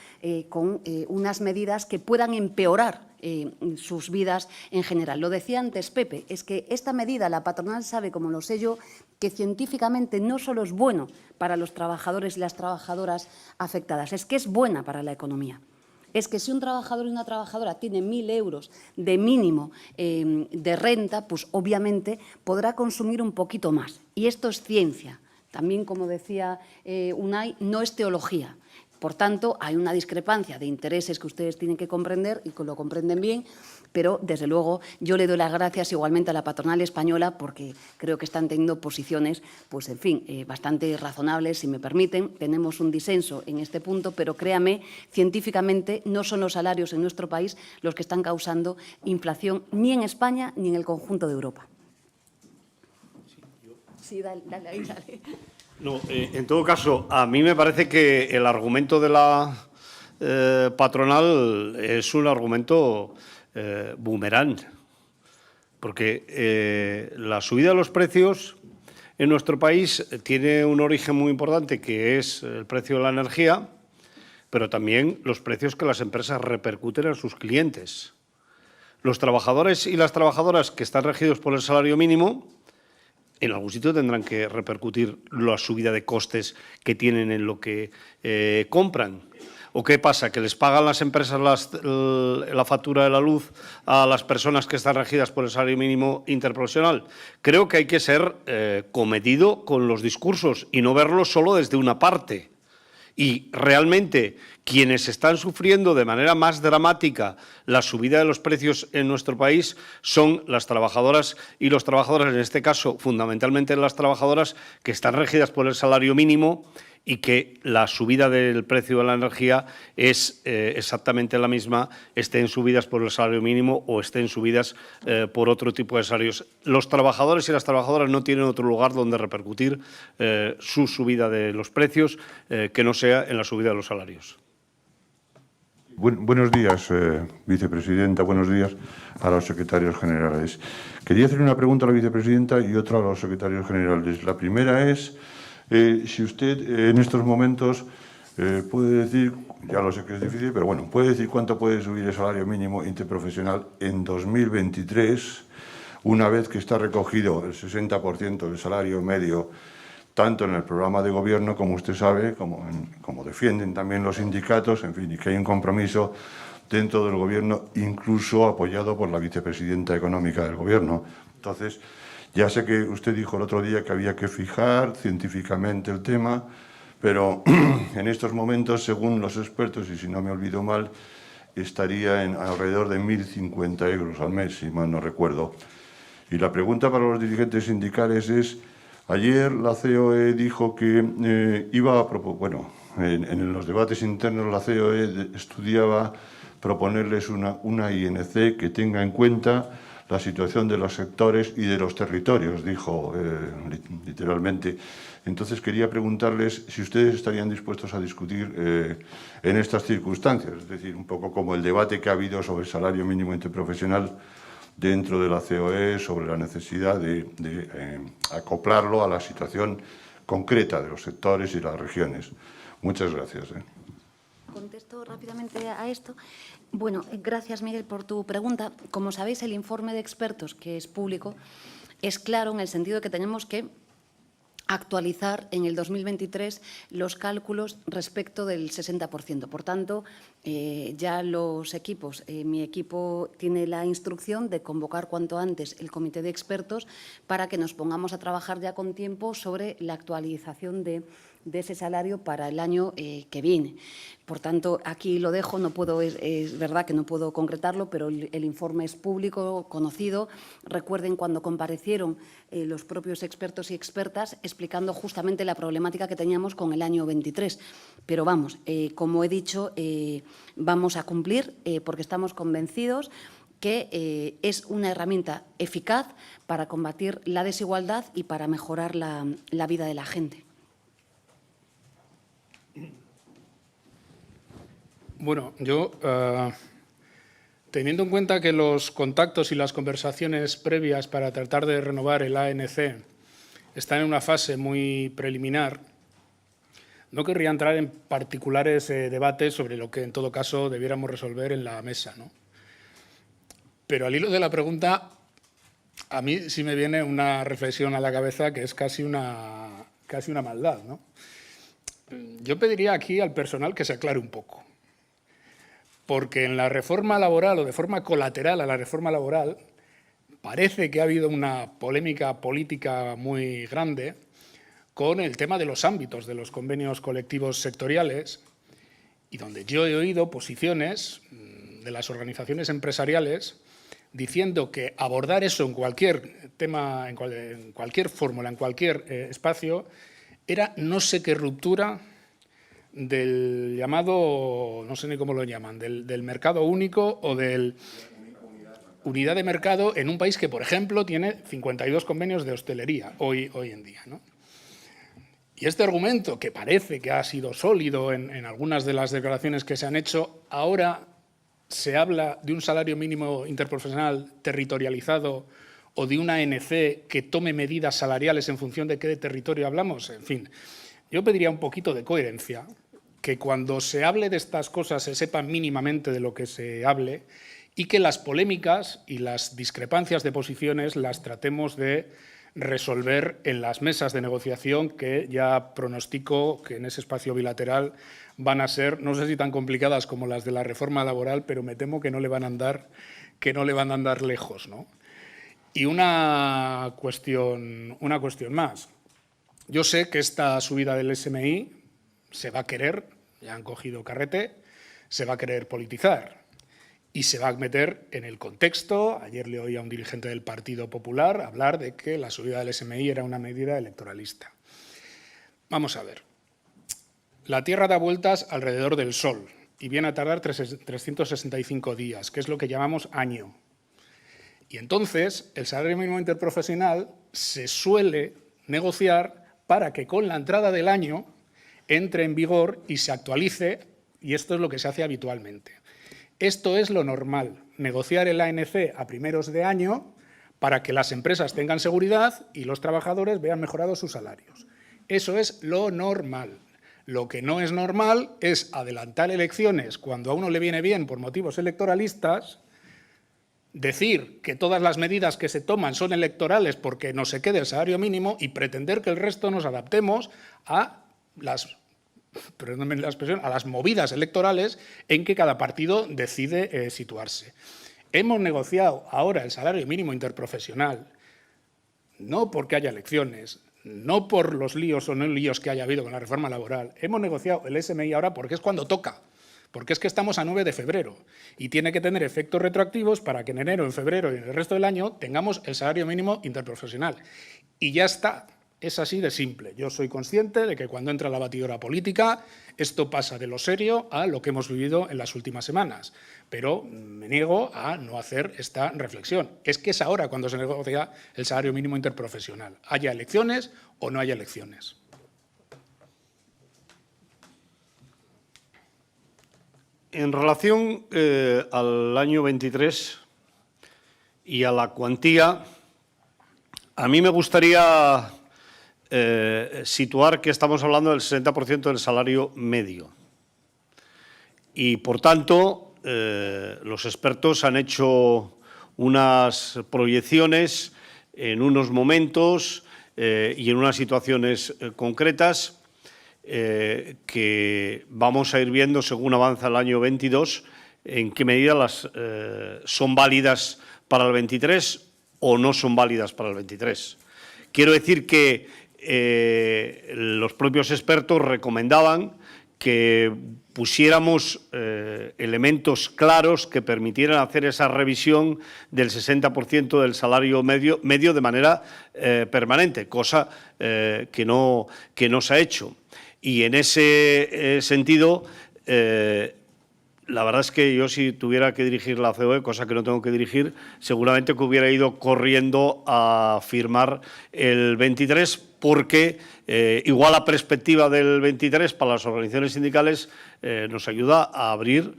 con unas medidas que puedan empeorar sus vidas en general. Lo decía antes Pepe, es que esta medida la patronal sabe, como lo sé yo, que científicamente no solo es bueno para los trabajadores y las trabajadoras afectadas, es que es buena para la economía. Es que si un trabajador y una trabajadora tiene 1.000 euros de mínimo de renta, pues obviamente podrá consumir un poquito más. Y esto es ciencia. También, como decía Unai, no es teología. Por tanto, hay una discrepancia de intereses que ustedes tienen que comprender y que lo comprenden bien, pero, desde luego, yo le doy las gracias igualmente a la patronal española porque creo que están teniendo posiciones, pues, en fin, bastante razonables, si me permiten. Tenemos un disenso en este punto, pero créame, científicamente no son los salarios en nuestro país los que están causando inflación ni en España ni en el conjunto de Europa. Sí, dale. No, en todo caso, a mí me parece que el argumento de la patronal es un argumento boomerang, porque la subida de los precios en nuestro país tiene un origen muy importante, que es el precio de la energía, pero también los precios que las empresas repercuten a sus clientes. Los trabajadores y las trabajadoras que están regidos por el salario mínimo, en algún sitio tendrán que repercutir la subida de costes que tienen en lo que compran. ¿O qué pasa? ¿Que les pagan las empresas la factura de la luz a las personas que están regidas por el salario mínimo interprofesional? Creo que hay que ser comedido con los discursos y no verlo solo desde una parte. Y realmente quienes están sufriendo de manera más dramática la subida de los precios en nuestro país son las trabajadoras y los trabajadores, en este caso fundamentalmente las trabajadoras que están regidas por el salario mínimo y que la subida del precio de la energía es exactamente la misma, estén subidas por el salario mínimo o estén subidas por otro tipo de salarios. Los trabajadores y las trabajadoras no tienen otro lugar donde repercutir su subida de los precios que no sea en la subida de los salarios. Buenos días, vicepresidenta. Buenos días a los secretarios generales. Quería hacer una pregunta a la vicepresidenta y otra a los secretarios generales. La primera es si usted en estos momentos puede decir, ya lo sé que es difícil, pero bueno, puede decir cuánto puede subir el salario mínimo interprofesional en 2023, una vez que está recogido el 60% del salario medio, tanto en el programa de gobierno, como usted sabe, como defienden también los sindicatos, en fin, y que hay un compromiso dentro del gobierno, incluso apoyado por la vicepresidenta económica del gobierno. Entonces, ya sé que usted dijo el otro día que había que fijar científicamente el tema, pero en estos momentos, según los expertos, y si no me olvido mal, estaría en alrededor de 1.050 euros al mes, si mal no recuerdo. Y la pregunta para los dirigentes sindicales es, ayer la COE dijo que iba a proponer, en los debates internos la COE estudiaba proponerles una INC que tenga en cuenta la situación de los sectores y de los territorios, dijo literalmente. Entonces quería preguntarles si ustedes estarían dispuestos a discutir en estas circunstancias, es decir, un poco como el debate que ha habido sobre el salario mínimo interprofesional dentro de la COE, sobre la necesidad de acoplarlo a la situación concreta de los sectores y las regiones. Muchas gracias. Contesto rápidamente a esto. Bueno, gracias, Miguel, por tu pregunta. Como sabéis, el informe de expertos, que es público, es claro en el sentido de que tenemos que actualizar en el 2023 los cálculos respecto del 60%. Por tanto, ya los equipos, mi equipo tiene la instrucción de convocar cuanto antes el comité de expertos para que nos pongamos a trabajar ya con tiempo sobre la actualización de ese salario para el año que viene. Por tanto, aquí lo dejo, no puedo, es verdad que no puedo concretarlo, pero el informe es público, conocido. Recuerden cuando comparecieron los propios expertos y expertas explicando justamente la problemática que teníamos con el año 23. Pero vamos, como he dicho, vamos a cumplir porque estamos convencidos que es una herramienta eficaz para combatir la desigualdad y para mejorar la vida de la gente. Bueno, yo, teniendo en cuenta que los contactos y las conversaciones previas para tratar de renovar el ANC están en una fase muy preliminar, no querría entrar en particulares debates sobre lo que, en todo caso, debiéramos resolver en la mesa, ¿no? Pero al hilo de la pregunta, a mí sí me viene una reflexión a la cabeza que es casi una maldad, ¿no? Yo pediría aquí al personal que se aclare un poco, porque en la reforma laboral o de forma colateral a la reforma laboral parece que ha habido una polémica política muy grande con el tema de los ámbitos de los convenios colectivos sectoriales y donde yo he oído posiciones de las organizaciones empresariales diciendo que abordar eso en cualquier tema, en cualquier fórmula, en cualquier espacio, era no sé qué ruptura del llamado, no sé ni cómo lo llaman, del mercado único o del unidad de mercado en un país que, por ejemplo, tiene 52 convenios de hostelería hoy en día, ¿no? Y este argumento, que parece que ha sido sólido en algunas de las declaraciones que se han hecho, ahora se habla de un salario mínimo interprofesional territorializado o de una ANC que tome medidas salariales en función de qué territorio hablamos. En fin, yo pediría un poquito de coherencia, que cuando se hable de estas cosas se sepa mínimamente de lo que se hable y que las polémicas y las discrepancias de posiciones las tratemos de resolver en las mesas de negociación, que ya pronostico que en ese espacio bilateral van a ser, no sé si tan complicadas como las de la reforma laboral, pero me temo que no le van a andar lejos, ¿no? Y una cuestión más. Yo sé que esta subida del SMI se va a querer, ya han cogido carrete, se va a querer politizar y se va a meter en el contexto. Ayer le oí a un dirigente del Partido Popular hablar de que la subida del SMI era una medida electoralista. Vamos a ver. La Tierra da vueltas alrededor del Sol y viene a tardar 365 días, que es lo que llamamos año. Y entonces el salario mínimo interprofesional se suele negociar para que con la entrada del año entre en vigor y se actualice, y esto es lo que se hace habitualmente. Esto es lo normal, negociar el ANC a primeros de año para que las empresas tengan seguridad y los trabajadores vean mejorados sus salarios. Eso es lo normal. Lo que no es normal es adelantar elecciones cuando a uno le viene bien por motivos electoralistas, decir que todas las medidas que se toman son electorales porque no se quede el salario mínimo y pretender que el resto nos adaptemos a perdónenme la expresión, a las movidas electorales en que cada partido decide situarse. Hemos negociado ahora el salario mínimo interprofesional, no porque haya elecciones, no por los líos o no líos que haya habido con la reforma laboral. Hemos negociado el SMI ahora porque es cuando toca, porque es que estamos a 9 de febrero y tiene que tener efectos retroactivos para que en enero, en febrero y en el resto del año tengamos el salario mínimo interprofesional. Y ya está. Es así de simple. Yo soy consciente de que cuando entra la batidora política esto pasa de lo serio a lo que hemos vivido en las últimas semanas, pero me niego a no hacer esta reflexión. Es que es ahora cuando se negocia el salario mínimo interprofesional, haya elecciones o no haya elecciones. En relación al año 23 y a la cuantía, a mí me gustaría situar que estamos hablando del 60% del salario medio. Y, por tanto, los expertos han hecho unas proyecciones en unos momentos y en unas situaciones concretas que vamos a ir viendo según avanza el año 22, en qué medida son válidas para el 23 o no son válidas para el 23. Quiero decir que los propios expertos recomendaban que pusiéramos elementos claros que permitieran hacer esa revisión del 60% del salario medio de manera permanente, cosa que no se ha hecho. Y en ese sentido, la verdad es que yo, si tuviera que dirigir la COE, cosa que no tengo que dirigir, seguramente que hubiera ido corriendo a firmar el 23, porque igual la perspectiva del 23 para las organizaciones sindicales nos ayuda a abrir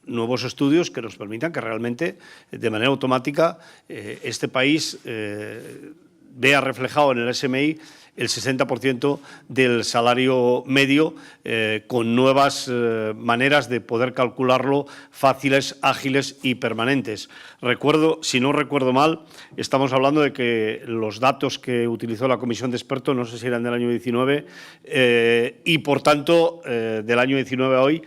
nuevos estudios que nos permitan que realmente, de manera automática, este país vea reflejado en el SMI el 60% del salario medio, con nuevas maneras de poder calcularlo fáciles, ágiles y permanentes. Recuerdo, si no recuerdo mal, estamos hablando de que los datos que utilizó la comisión de expertos, no sé si eran del año 19, y por tanto, del año 19 a hoy,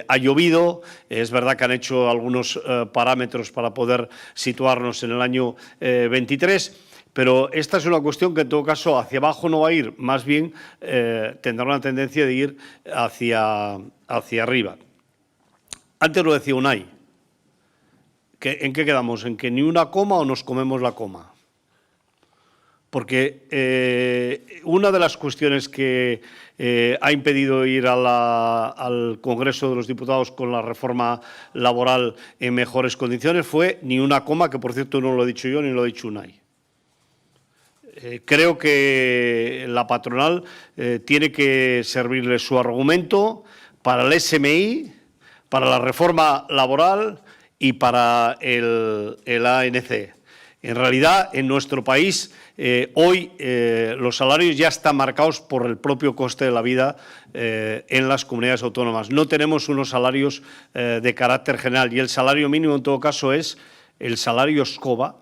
ha llovido. Es verdad que han hecho algunos parámetros para poder situarnos en el año 23, pero esta es una cuestión que, en todo caso, hacia abajo no va a ir, más bien tendrá una tendencia de ir hacia arriba. Antes lo decía Unai. ¿En qué quedamos? ¿En que ni una coma o nos comemos la coma? Porque una de las cuestiones que ha impedido ir al Congreso de los Diputados con la reforma laboral en mejores condiciones fue ni una coma, que por cierto no lo he dicho yo ni lo ha dicho Unai. Creo que la patronal tiene que servirle su argumento para el SMI, para la reforma laboral y para el ANC. En realidad, en nuestro país, hoy los salarios ya están marcados por el propio coste de la vida en las comunidades autónomas. No tenemos unos salarios de carácter general y el salario mínimo, en todo caso, es el salario SCOBA,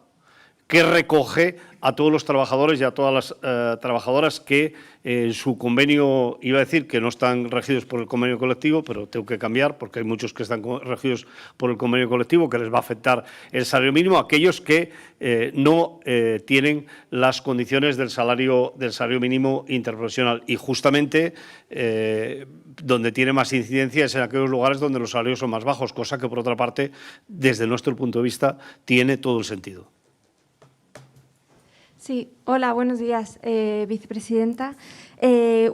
que recoge a todos los trabajadores y a todas las trabajadoras que en su convenio, iba a decir que no están regidos por el convenio colectivo, pero tengo que cambiar porque hay muchos que están regidos por el convenio colectivo que les va a afectar el salario mínimo, aquellos que no tienen las condiciones del salario mínimo interprofesional. Y justamente donde tiene más incidencia es en aquellos lugares donde los salarios son más bajos, cosa que, por otra parte, desde nuestro punto de vista, tiene todo el sentido. Sí, hola, buenos días, vicepresidenta.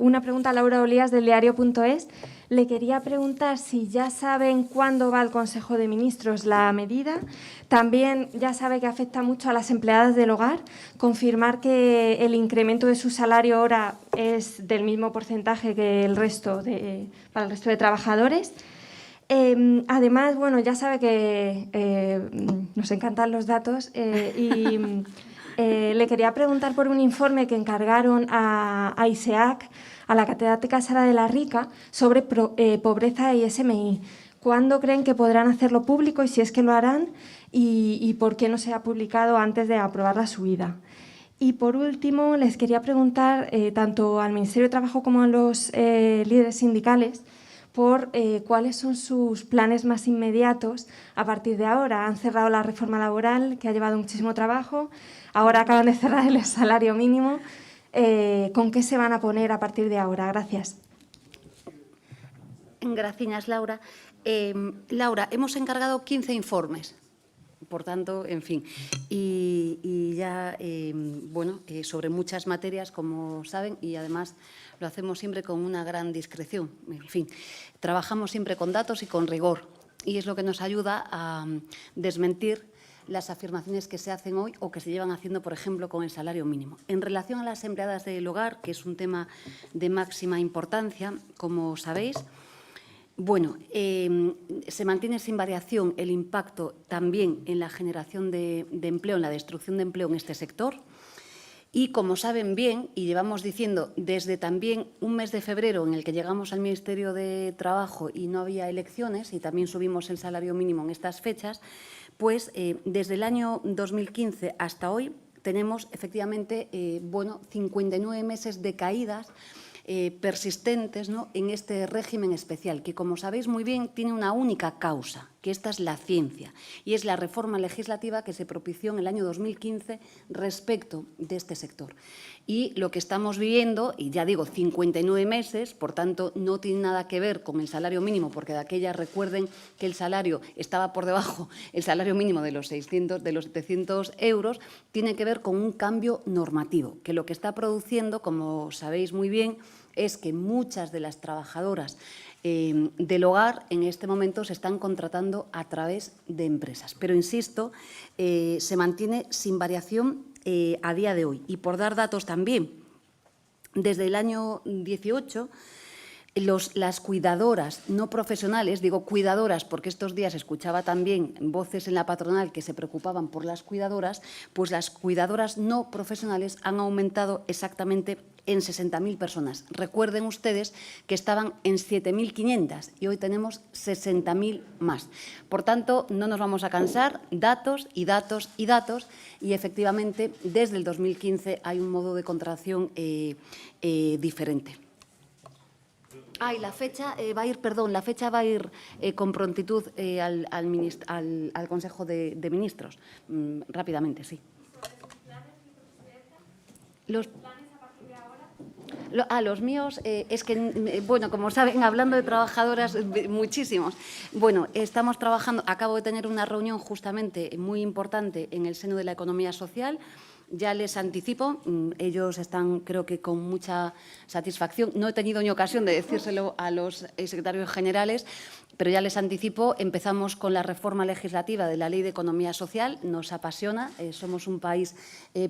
Una pregunta a Laura Olías del diario.es. Le quería preguntar si ya saben cuándo va al Consejo de Ministros la medida. También ya sabe que afecta mucho a las empleadas del hogar. Confirmar que el incremento de su salario ahora es del mismo porcentaje que para el resto de trabajadores. Además, bueno, ya sabe que nos encantan los datos y le quería preguntar por un informe que encargaron a ISEAC, a la catedrática Sara de la Rica, sobre pobreza y SMI. ¿Cuándo creen que podrán hacerlo público y si es que lo harán? ¿Y por qué no se ha publicado antes de aprobar la subida? Y por último, les quería preguntar tanto al Ministerio de Trabajo como a los líderes sindicales por cuáles son sus planes más inmediatos a partir de ahora. Han cerrado la reforma laboral, que ha llevado muchísimo trabajo. Ahora acaban de cerrar el salario mínimo. ¿Con qué se van a poner a partir de ahora? Gracias. Gracias, Laura. Laura, hemos encargado 15 informes. Por tanto, en fin, y ya, sobre muchas materias, como saben, y además lo hacemos siempre con una gran discreción. En fin, trabajamos siempre con datos y con rigor, y es lo que nos ayuda a desmentir las afirmaciones que se hacen hoy o que se llevan haciendo, por ejemplo, con el salario mínimo. En relación a las empleadas del hogar, que es un tema de máxima importancia, como sabéis, bueno, se mantiene sin variación el impacto también en la generación de empleo, en la destrucción de empleo en este sector. Y, como saben bien, y llevamos diciendo desde también un mes de febrero en el que llegamos al Ministerio de Trabajo y no había elecciones y también subimos el salario mínimo en estas fechas, pues desde el año 2015 hasta hoy tenemos efectivamente 59 meses de caídas persistentes, ¿no?, en este régimen especial, que, como sabéis muy bien, tiene una única causa, que esta es la ciencia, y es la reforma legislativa que se propició en el año 2015 respecto de este sector. Y lo que estamos viviendo, y ya digo, 59 meses, por tanto, no tiene nada que ver con el salario mínimo, porque de aquella recuerden que el salario estaba por debajo, el salario mínimo de los 700 euros, tiene que ver con un cambio normativo, que lo que está produciendo, como sabéis muy bien, es que muchas de las trabajadoras del hogar en este momento se están contratando a través de empresas. Pero, insisto, se mantiene sin variación a día de hoy. Y por dar datos también, desde el año 18, las cuidadoras no profesionales, digo cuidadoras porque estos días escuchaba también voces en la patronal que se preocupaban por las cuidadoras, pues las cuidadoras no profesionales han aumentado exactamente en 60.000 personas. Recuerden ustedes que estaban en 7.500 y hoy tenemos 60.000 más. Por tanto, no nos vamos a cansar, datos y datos y datos, y efectivamente desde el 2015 hay un modo de contratación diferente. Y la fecha va a ir, la fecha va a ir con prontitud al Consejo de Ministros. Rápidamente, sí. ¿Los planes a partir de ahora? Los míos, es que, bueno, como saben, hablando de trabajadoras, muchísimos. Bueno, estamos trabajando, acabo de tener una reunión justamente muy importante en el seno de la economía social. Ya les anticipo, ellos están, creo que con mucha satisfacción. No he tenido ni ocasión de decírselo a los secretarios generales, pero ya les anticipo, empezamos con la reforma legislativa de la Ley de Economía Social. Nos apasiona, somos un país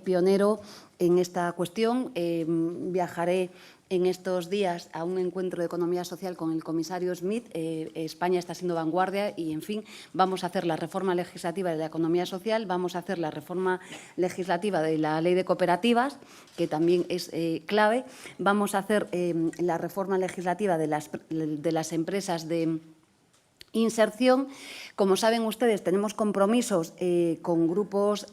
pionero en esta cuestión. Viajaré en estos días a un encuentro de economía social con el comisario Smith. España está siendo vanguardia y, en fin, vamos a hacer la reforma legislativa de la economía social, vamos a hacer la reforma legislativa de la ley de cooperativas, que también es clave, vamos a hacer la reforma legislativa de las empresas de inserción. Como saben ustedes, tenemos compromisos con grupos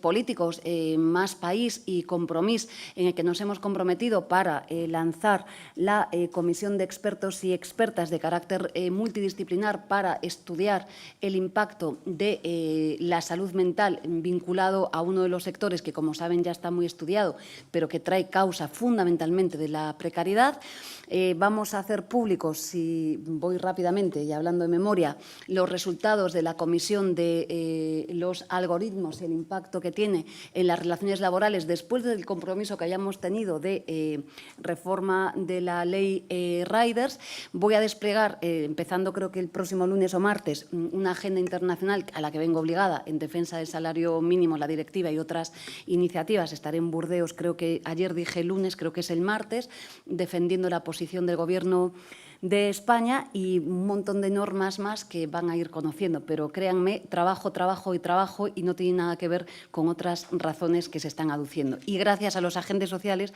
políticos, Más País y Compromís, en el que nos hemos comprometido para lanzar la comisión de expertos y expertas de carácter multidisciplinar para estudiar el impacto de la salud mental vinculado a uno de los sectores que, como saben, ya está muy estudiado, pero que trae causa fundamentalmente de la precariedad. Vamos a hacer públicos, si voy rápidamente y hablando de memoria, los resultados de la comisión de los algoritmos y el impacto que tiene en las relaciones laborales después del compromiso que hayamos tenido de reforma de la ley Riders. Voy a desplegar, empezando creo que el próximo lunes o martes, una agenda internacional a la que vengo obligada en defensa del salario mínimo, la directiva y otras iniciativas. Estaré en Burdeos, creo que ayer dije lunes, creo que es el martes, defendiendo la posición del Gobierno de España y un montón de normas más que van a ir conociendo. Pero créanme, trabajo, trabajo y trabajo, y no tiene nada que ver con otras razones que se están aduciendo. Y gracias a los agentes sociales,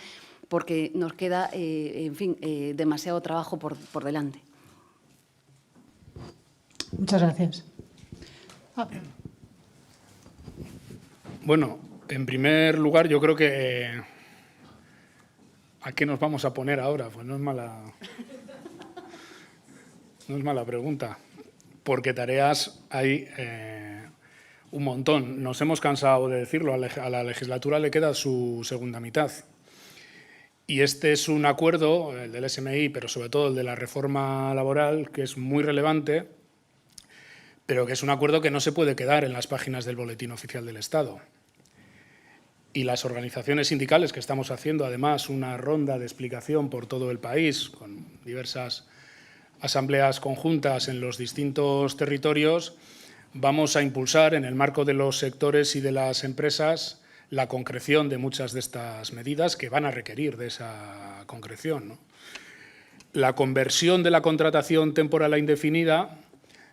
porque nos queda, en fin, demasiado trabajo por delante. Muchas gracias. Bueno, en primer lugar, yo creo que ¿a qué nos vamos a poner ahora? Pues no es mala pregunta, porque tareas hay un montón. Nos hemos cansado de decirlo, a la legislatura le queda su segunda mitad. Y este es un acuerdo, el del SMI, pero sobre todo el de la reforma laboral, que es muy relevante, pero que es un acuerdo que no se puede quedar en las páginas del Boletín Oficial del Estado. Y las organizaciones sindicales, que estamos haciendo además una ronda de explicación por todo el país, con diversas asambleas conjuntas en los distintos territorios, vamos a impulsar en el marco de los sectores y de las empresas la concreción de muchas de estas medidas que van a requerir de esa concreción, ¿no? La conversión de la contratación temporal a indefinida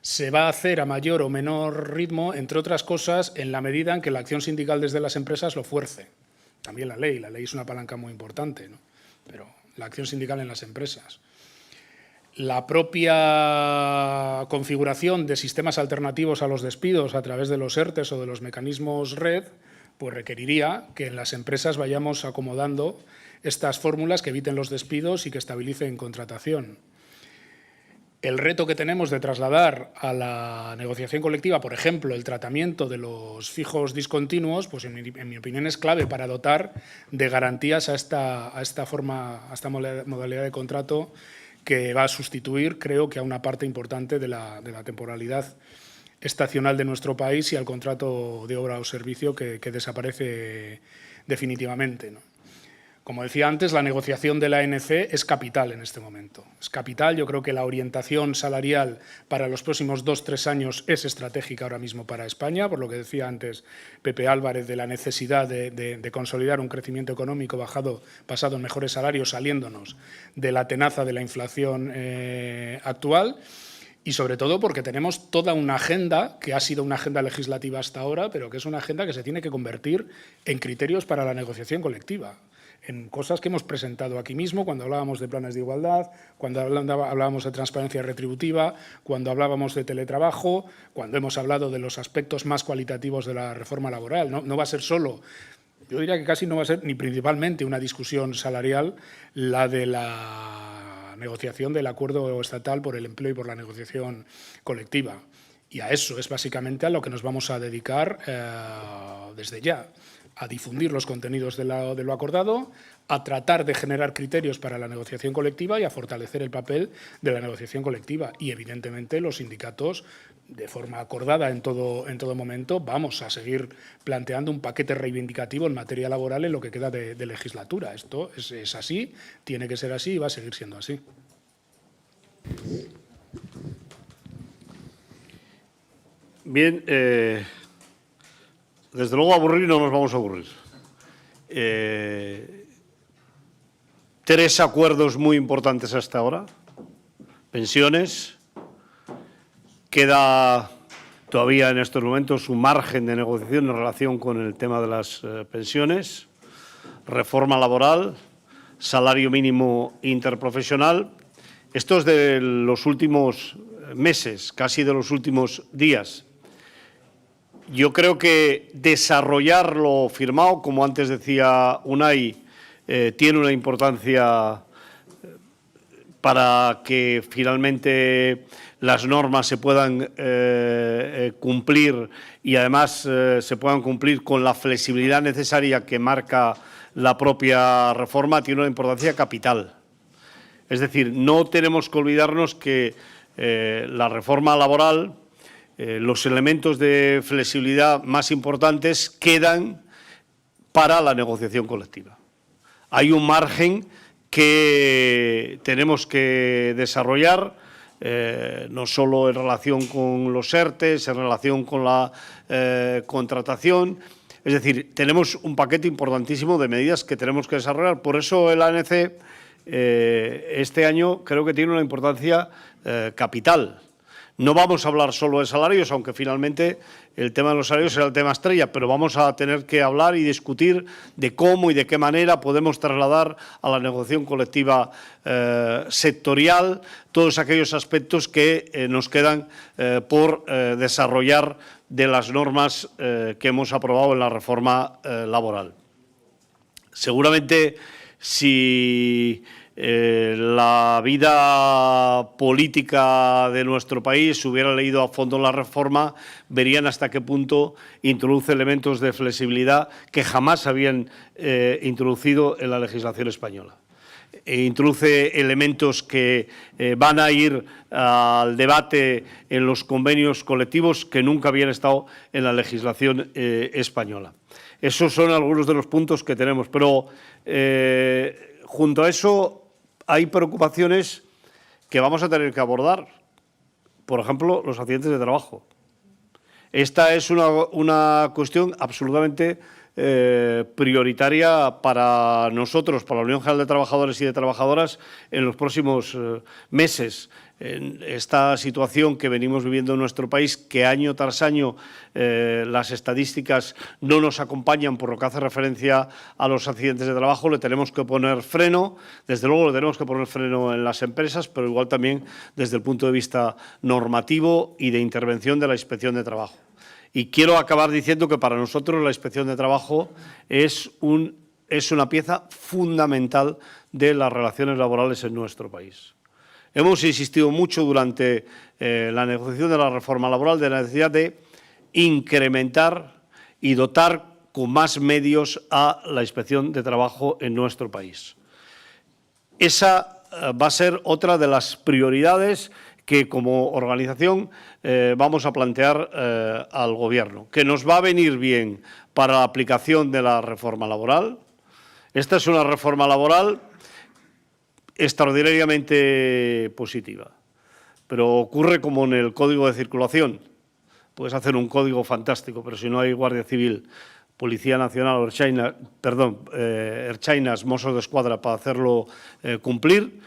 se va a hacer a mayor o menor ritmo, entre otras cosas, en la medida en que la acción sindical desde las empresas lo fuerce. También la ley es una palanca muy importante, ¿no? Pero la acción sindical en las empresas. La propia configuración de sistemas alternativos a los despidos a través de los ERTEs o de los mecanismos red, pues requeriría que en las empresas vayamos acomodando estas fórmulas que eviten los despidos y que estabilicen contratación. El reto que tenemos de trasladar a la negociación colectiva, por ejemplo, el tratamiento de los fijos discontinuos, pues en mi opinión es clave para dotar de garantías a esta modalidad de contrato que va a sustituir, creo que a una parte importante de la temporalidad estacional de nuestro país y al contrato de obra o servicio que desaparece definitivamente, ¿no? Como decía antes, la negociación de la ANC es capital en este momento. Es capital. Yo creo que la orientación salarial para los próximos 2-3 años es estratégica ahora mismo para España, por lo que decía antes Pepe Álvarez de la necesidad de consolidar un crecimiento económico basado en mejores salarios, saliéndonos de la tenaza de la inflación actual. Y sobre todo porque tenemos toda una agenda que ha sido una agenda legislativa hasta ahora, pero que es una agenda que se tiene que convertir en criterios para la negociación colectiva, en cosas que hemos presentado aquí mismo cuando hablábamos de planes de igualdad, cuando hablábamos de transparencia retributiva, cuando hablábamos de teletrabajo, cuando hemos hablado de los aspectos más cualitativos de la reforma laboral. No va a ser solo, yo diría que casi no va a ser ni principalmente una discusión salarial la de la negociación del acuerdo estatal por el empleo y por la negociación colectiva. Y a eso es básicamente a lo que nos vamos a dedicar desde ya, a difundir los contenidos de lo acordado, a tratar de generar criterios para la negociación colectiva y a fortalecer el papel de la negociación colectiva. Y, evidentemente, los sindicatos, de forma acordada en todo momento, vamos a seguir planteando un paquete reivindicativo en materia laboral en lo que queda de legislatura. Esto es así, tiene que ser así y va a seguir siendo así. Bien, desde luego aburrir no nos vamos a aburrir. 3 acuerdos muy importantes hasta ahora. Pensiones. Queda todavía en estos momentos un margen de negociación en relación con el tema de las pensiones. Reforma laboral, salario mínimo interprofesional. Esto es de los últimos meses, casi de los últimos días. Yo creo que desarrollar lo firmado, como antes decía Unai, tiene una importancia para que finalmente las normas se puedan cumplir y además se puedan cumplir con la flexibilidad necesaria que marca la propia reforma, tiene una importancia capital. Es decir, no tenemos que olvidarnos que la reforma laboral, los elementos de flexibilidad más importantes quedan para la negociación colectiva. Hay un margen que tenemos que desarrollar, no solo en relación con los ERTEs, en relación con la contratación. Es decir, tenemos un paquete importantísimo de medidas que tenemos que desarrollar. Por eso el ANC este año creo que tiene una importancia capital. No vamos a hablar solo de salarios, aunque finalmente el tema de los salarios será el tema estrella, pero vamos a tener que hablar y discutir de cómo y de qué manera podemos trasladar a la negociación colectiva sectorial todos aquellos aspectos que nos quedan por desarrollar de las normas que hemos aprobado en la reforma laboral. Seguramente, si la vida política de nuestro país hubiera leído a fondo la reforma, verían hasta qué punto introduce elementos de flexibilidad que jamás habían introducido en la legislación española. Introduce elementos que van a ir al debate en los convenios colectivos que nunca habían estado en la legislación española. Esos son algunos de los puntos que tenemos, pero junto a eso hay preocupaciones que vamos a tener que abordar. Por ejemplo, los accidentes de trabajo. Esta es una cuestión absolutamente prioritaria para nosotros, para la Unión General de Trabajadores y de Trabajadoras, en los próximos meses. En esta situación que venimos viviendo en nuestro país, que año tras año las estadísticas no nos acompañan por lo que hace referencia a los accidentes de trabajo, le tenemos que poner freno. Desde luego le tenemos que poner freno en las empresas, pero igual también desde el punto de vista normativo y de intervención de la Inspección de Trabajo. Y quiero acabar diciendo que para nosotros la Inspección de Trabajo es una pieza fundamental de las relaciones laborales en nuestro país. Hemos insistido mucho durante la negociación de la reforma laboral de la necesidad de incrementar y dotar con más medios a la Inspección de Trabajo en nuestro país. Esa va a ser otra de las prioridades que como organización vamos a plantear al Gobierno, que nos va a venir bien para la aplicación de la reforma laboral. Esta es una reforma laboral extraordinariamente positiva, pero ocurre como en el Código de Circulación. Puedes hacer un código fantástico, pero si no hay Guardia Civil, Policía Nacional o Erchainas, Mossos de Escuadra para hacerlo cumplir,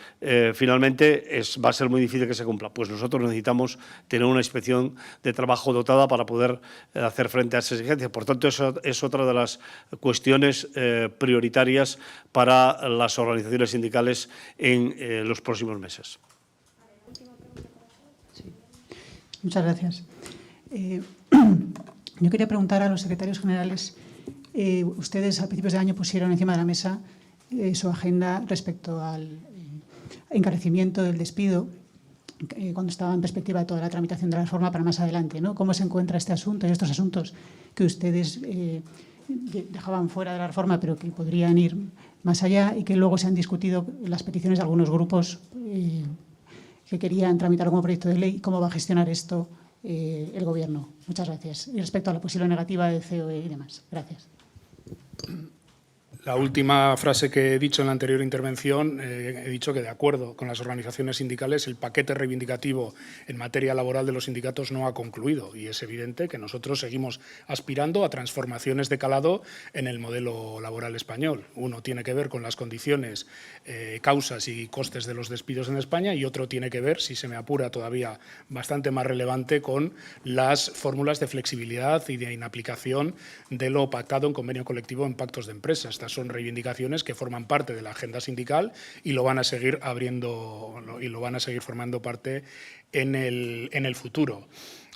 finalmente va a ser muy difícil que se cumpla. Pues nosotros necesitamos tener una inspección de trabajo dotada para poder hacer frente a esas exigencias. Por tanto, eso es otra de las cuestiones prioritarias para las organizaciones sindicales en los próximos meses. Sí. Muchas gracias. Yo quería preguntar a los secretarios generales, ustedes a principios de año pusieron encima de la mesa su agenda respecto al encarecimiento del despido, cuando estaba en perspectiva de toda la tramitación de la reforma para más adelante, ¿no? ¿Cómo se encuentra este asunto y estos asuntos que ustedes dejaban fuera de la reforma pero que podrían ir más allá y que luego se han discutido las peticiones de algunos grupos que querían tramitar como proyecto de ley? ¿Cómo va a gestionar esto el Gobierno? Muchas gracias. Y respecto a la posible negativa de COE y demás. Gracias. La última frase que he dicho en la anterior intervención, he dicho que de acuerdo con las organizaciones sindicales el paquete reivindicativo en materia laboral de los sindicatos no ha concluido y es evidente que nosotros seguimos aspirando a transformaciones de calado en el modelo laboral español. Uno tiene que ver con las condiciones, causas y costes de los despidos en España y otro tiene que ver, si se me apura todavía bastante más relevante, con las fórmulas de flexibilidad y de inaplicación de lo pactado en convenio colectivo en pactos de empresa. Estas son reivindicaciones que forman parte de la agenda sindical y lo van a seguir formando parte en el futuro.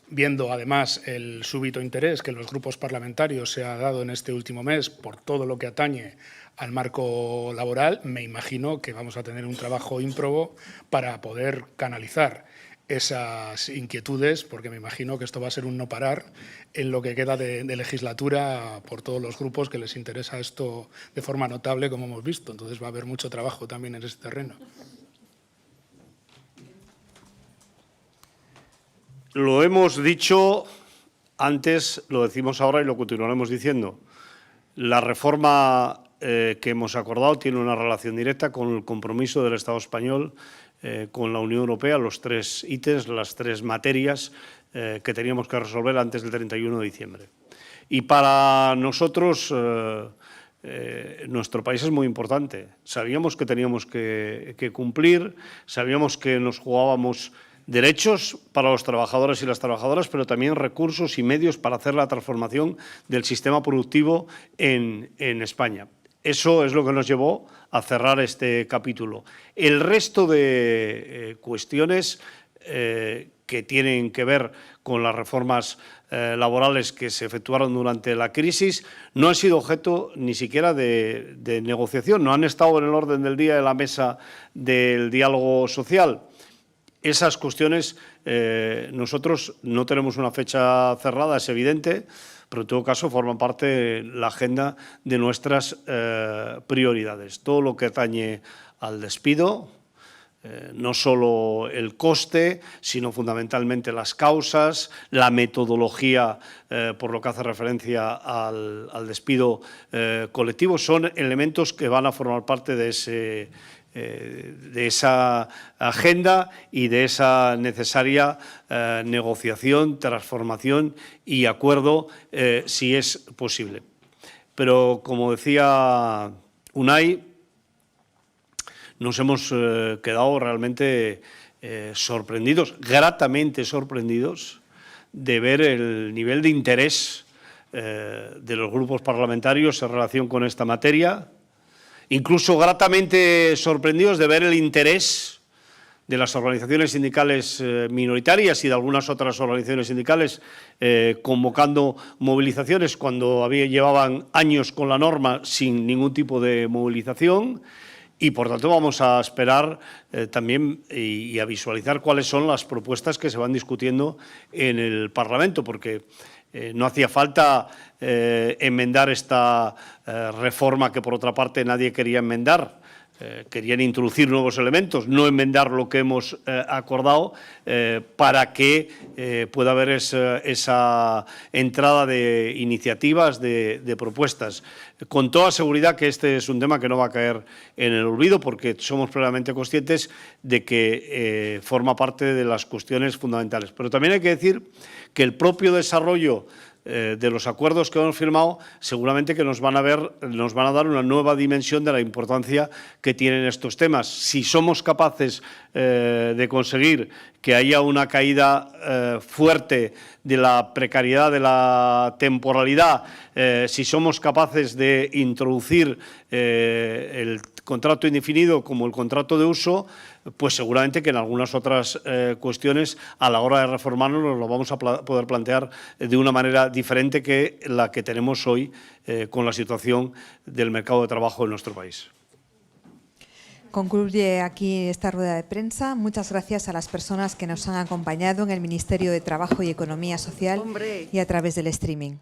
Viendo además el súbito interés que los grupos parlamentarios se ha dado en este último mes por todo lo que atañe al marco laboral, me imagino que vamos a tener un trabajo ímprobo para poder canalizar esas inquietudes, porque me imagino que esto va a ser un no parar en lo que queda de legislatura por todos los grupos que les interesa esto de forma notable, como hemos visto. Entonces va a haber mucho trabajo también en ese terreno. Lo hemos dicho antes, lo decimos ahora y lo continuaremos diciendo. La reforma que hemos acordado tiene una relación directa con el compromiso del Estado español con la Unión Europea, los 3 ítems, las 3 materias que teníamos que resolver antes del 31 de diciembre. Y para nosotros, nuestro país es muy importante. Sabíamos que teníamos que cumplir, sabíamos que nos jugábamos derechos para los trabajadores y las trabajadoras, pero también recursos y medios para hacer la transformación del sistema productivo en España. Eso es lo que nos llevó a cerrar este capítulo. El resto de cuestiones que tienen que ver con las reformas laborales que se efectuaron durante la crisis no han sido objeto ni siquiera de negociación, no han estado en el orden del día de la mesa del diálogo social. Esas cuestiones nosotros no tenemos una fecha cerrada, es evidente, pero en todo caso forman parte de la agenda de nuestras prioridades. Todo lo que atañe al despido, no solo el coste, sino fundamentalmente las causas, la metodología por lo que hace referencia al despido colectivo, son elementos que van a formar parte de esa agenda y de esa necesaria negociación, transformación y acuerdo, si es posible. Pero, como decía Unai, nos hemos quedado realmente sorprendidos, gratamente sorprendidos, de ver el nivel de interés de los grupos parlamentarios en relación con esta materia, incluso gratamente sorprendidos de ver el interés de las organizaciones sindicales minoritarias y de algunas otras organizaciones sindicales convocando movilizaciones cuando llevaban años con la norma sin ningún tipo de movilización. Y, por tanto, vamos a esperar también y a visualizar cuáles son las propuestas que se van discutiendo en el Parlamento, porque no hacía falta enmendar esta reforma que, por otra parte, nadie quería enmendar. Querían introducir nuevos elementos, no enmendar lo que hemos acordado para que pueda haber esa entrada de iniciativas, de propuestas. Con toda seguridad que este es un tema que no va a caer en el olvido, porque somos plenamente conscientes de que forma parte de las cuestiones fundamentales. Pero también hay que decir que el propio desarrollo de los acuerdos que hemos firmado seguramente que nos van a dar una nueva dimensión de la importancia que tienen estos temas. Si somos capaces de conseguir que haya una caída fuerte de la precariedad, de la temporalidad, si somos capaces de introducir el contrato indefinido como el contrato de uso, pues seguramente que en algunas otras cuestiones a la hora de reformarnos nos lo vamos a poder plantear de una manera diferente que la que tenemos hoy con la situación del mercado de trabajo en nuestro país. Concluye aquí esta rueda de prensa. Muchas gracias a las personas que nos han acompañado en el Ministerio de Trabajo y Economía Social y a través del streaming.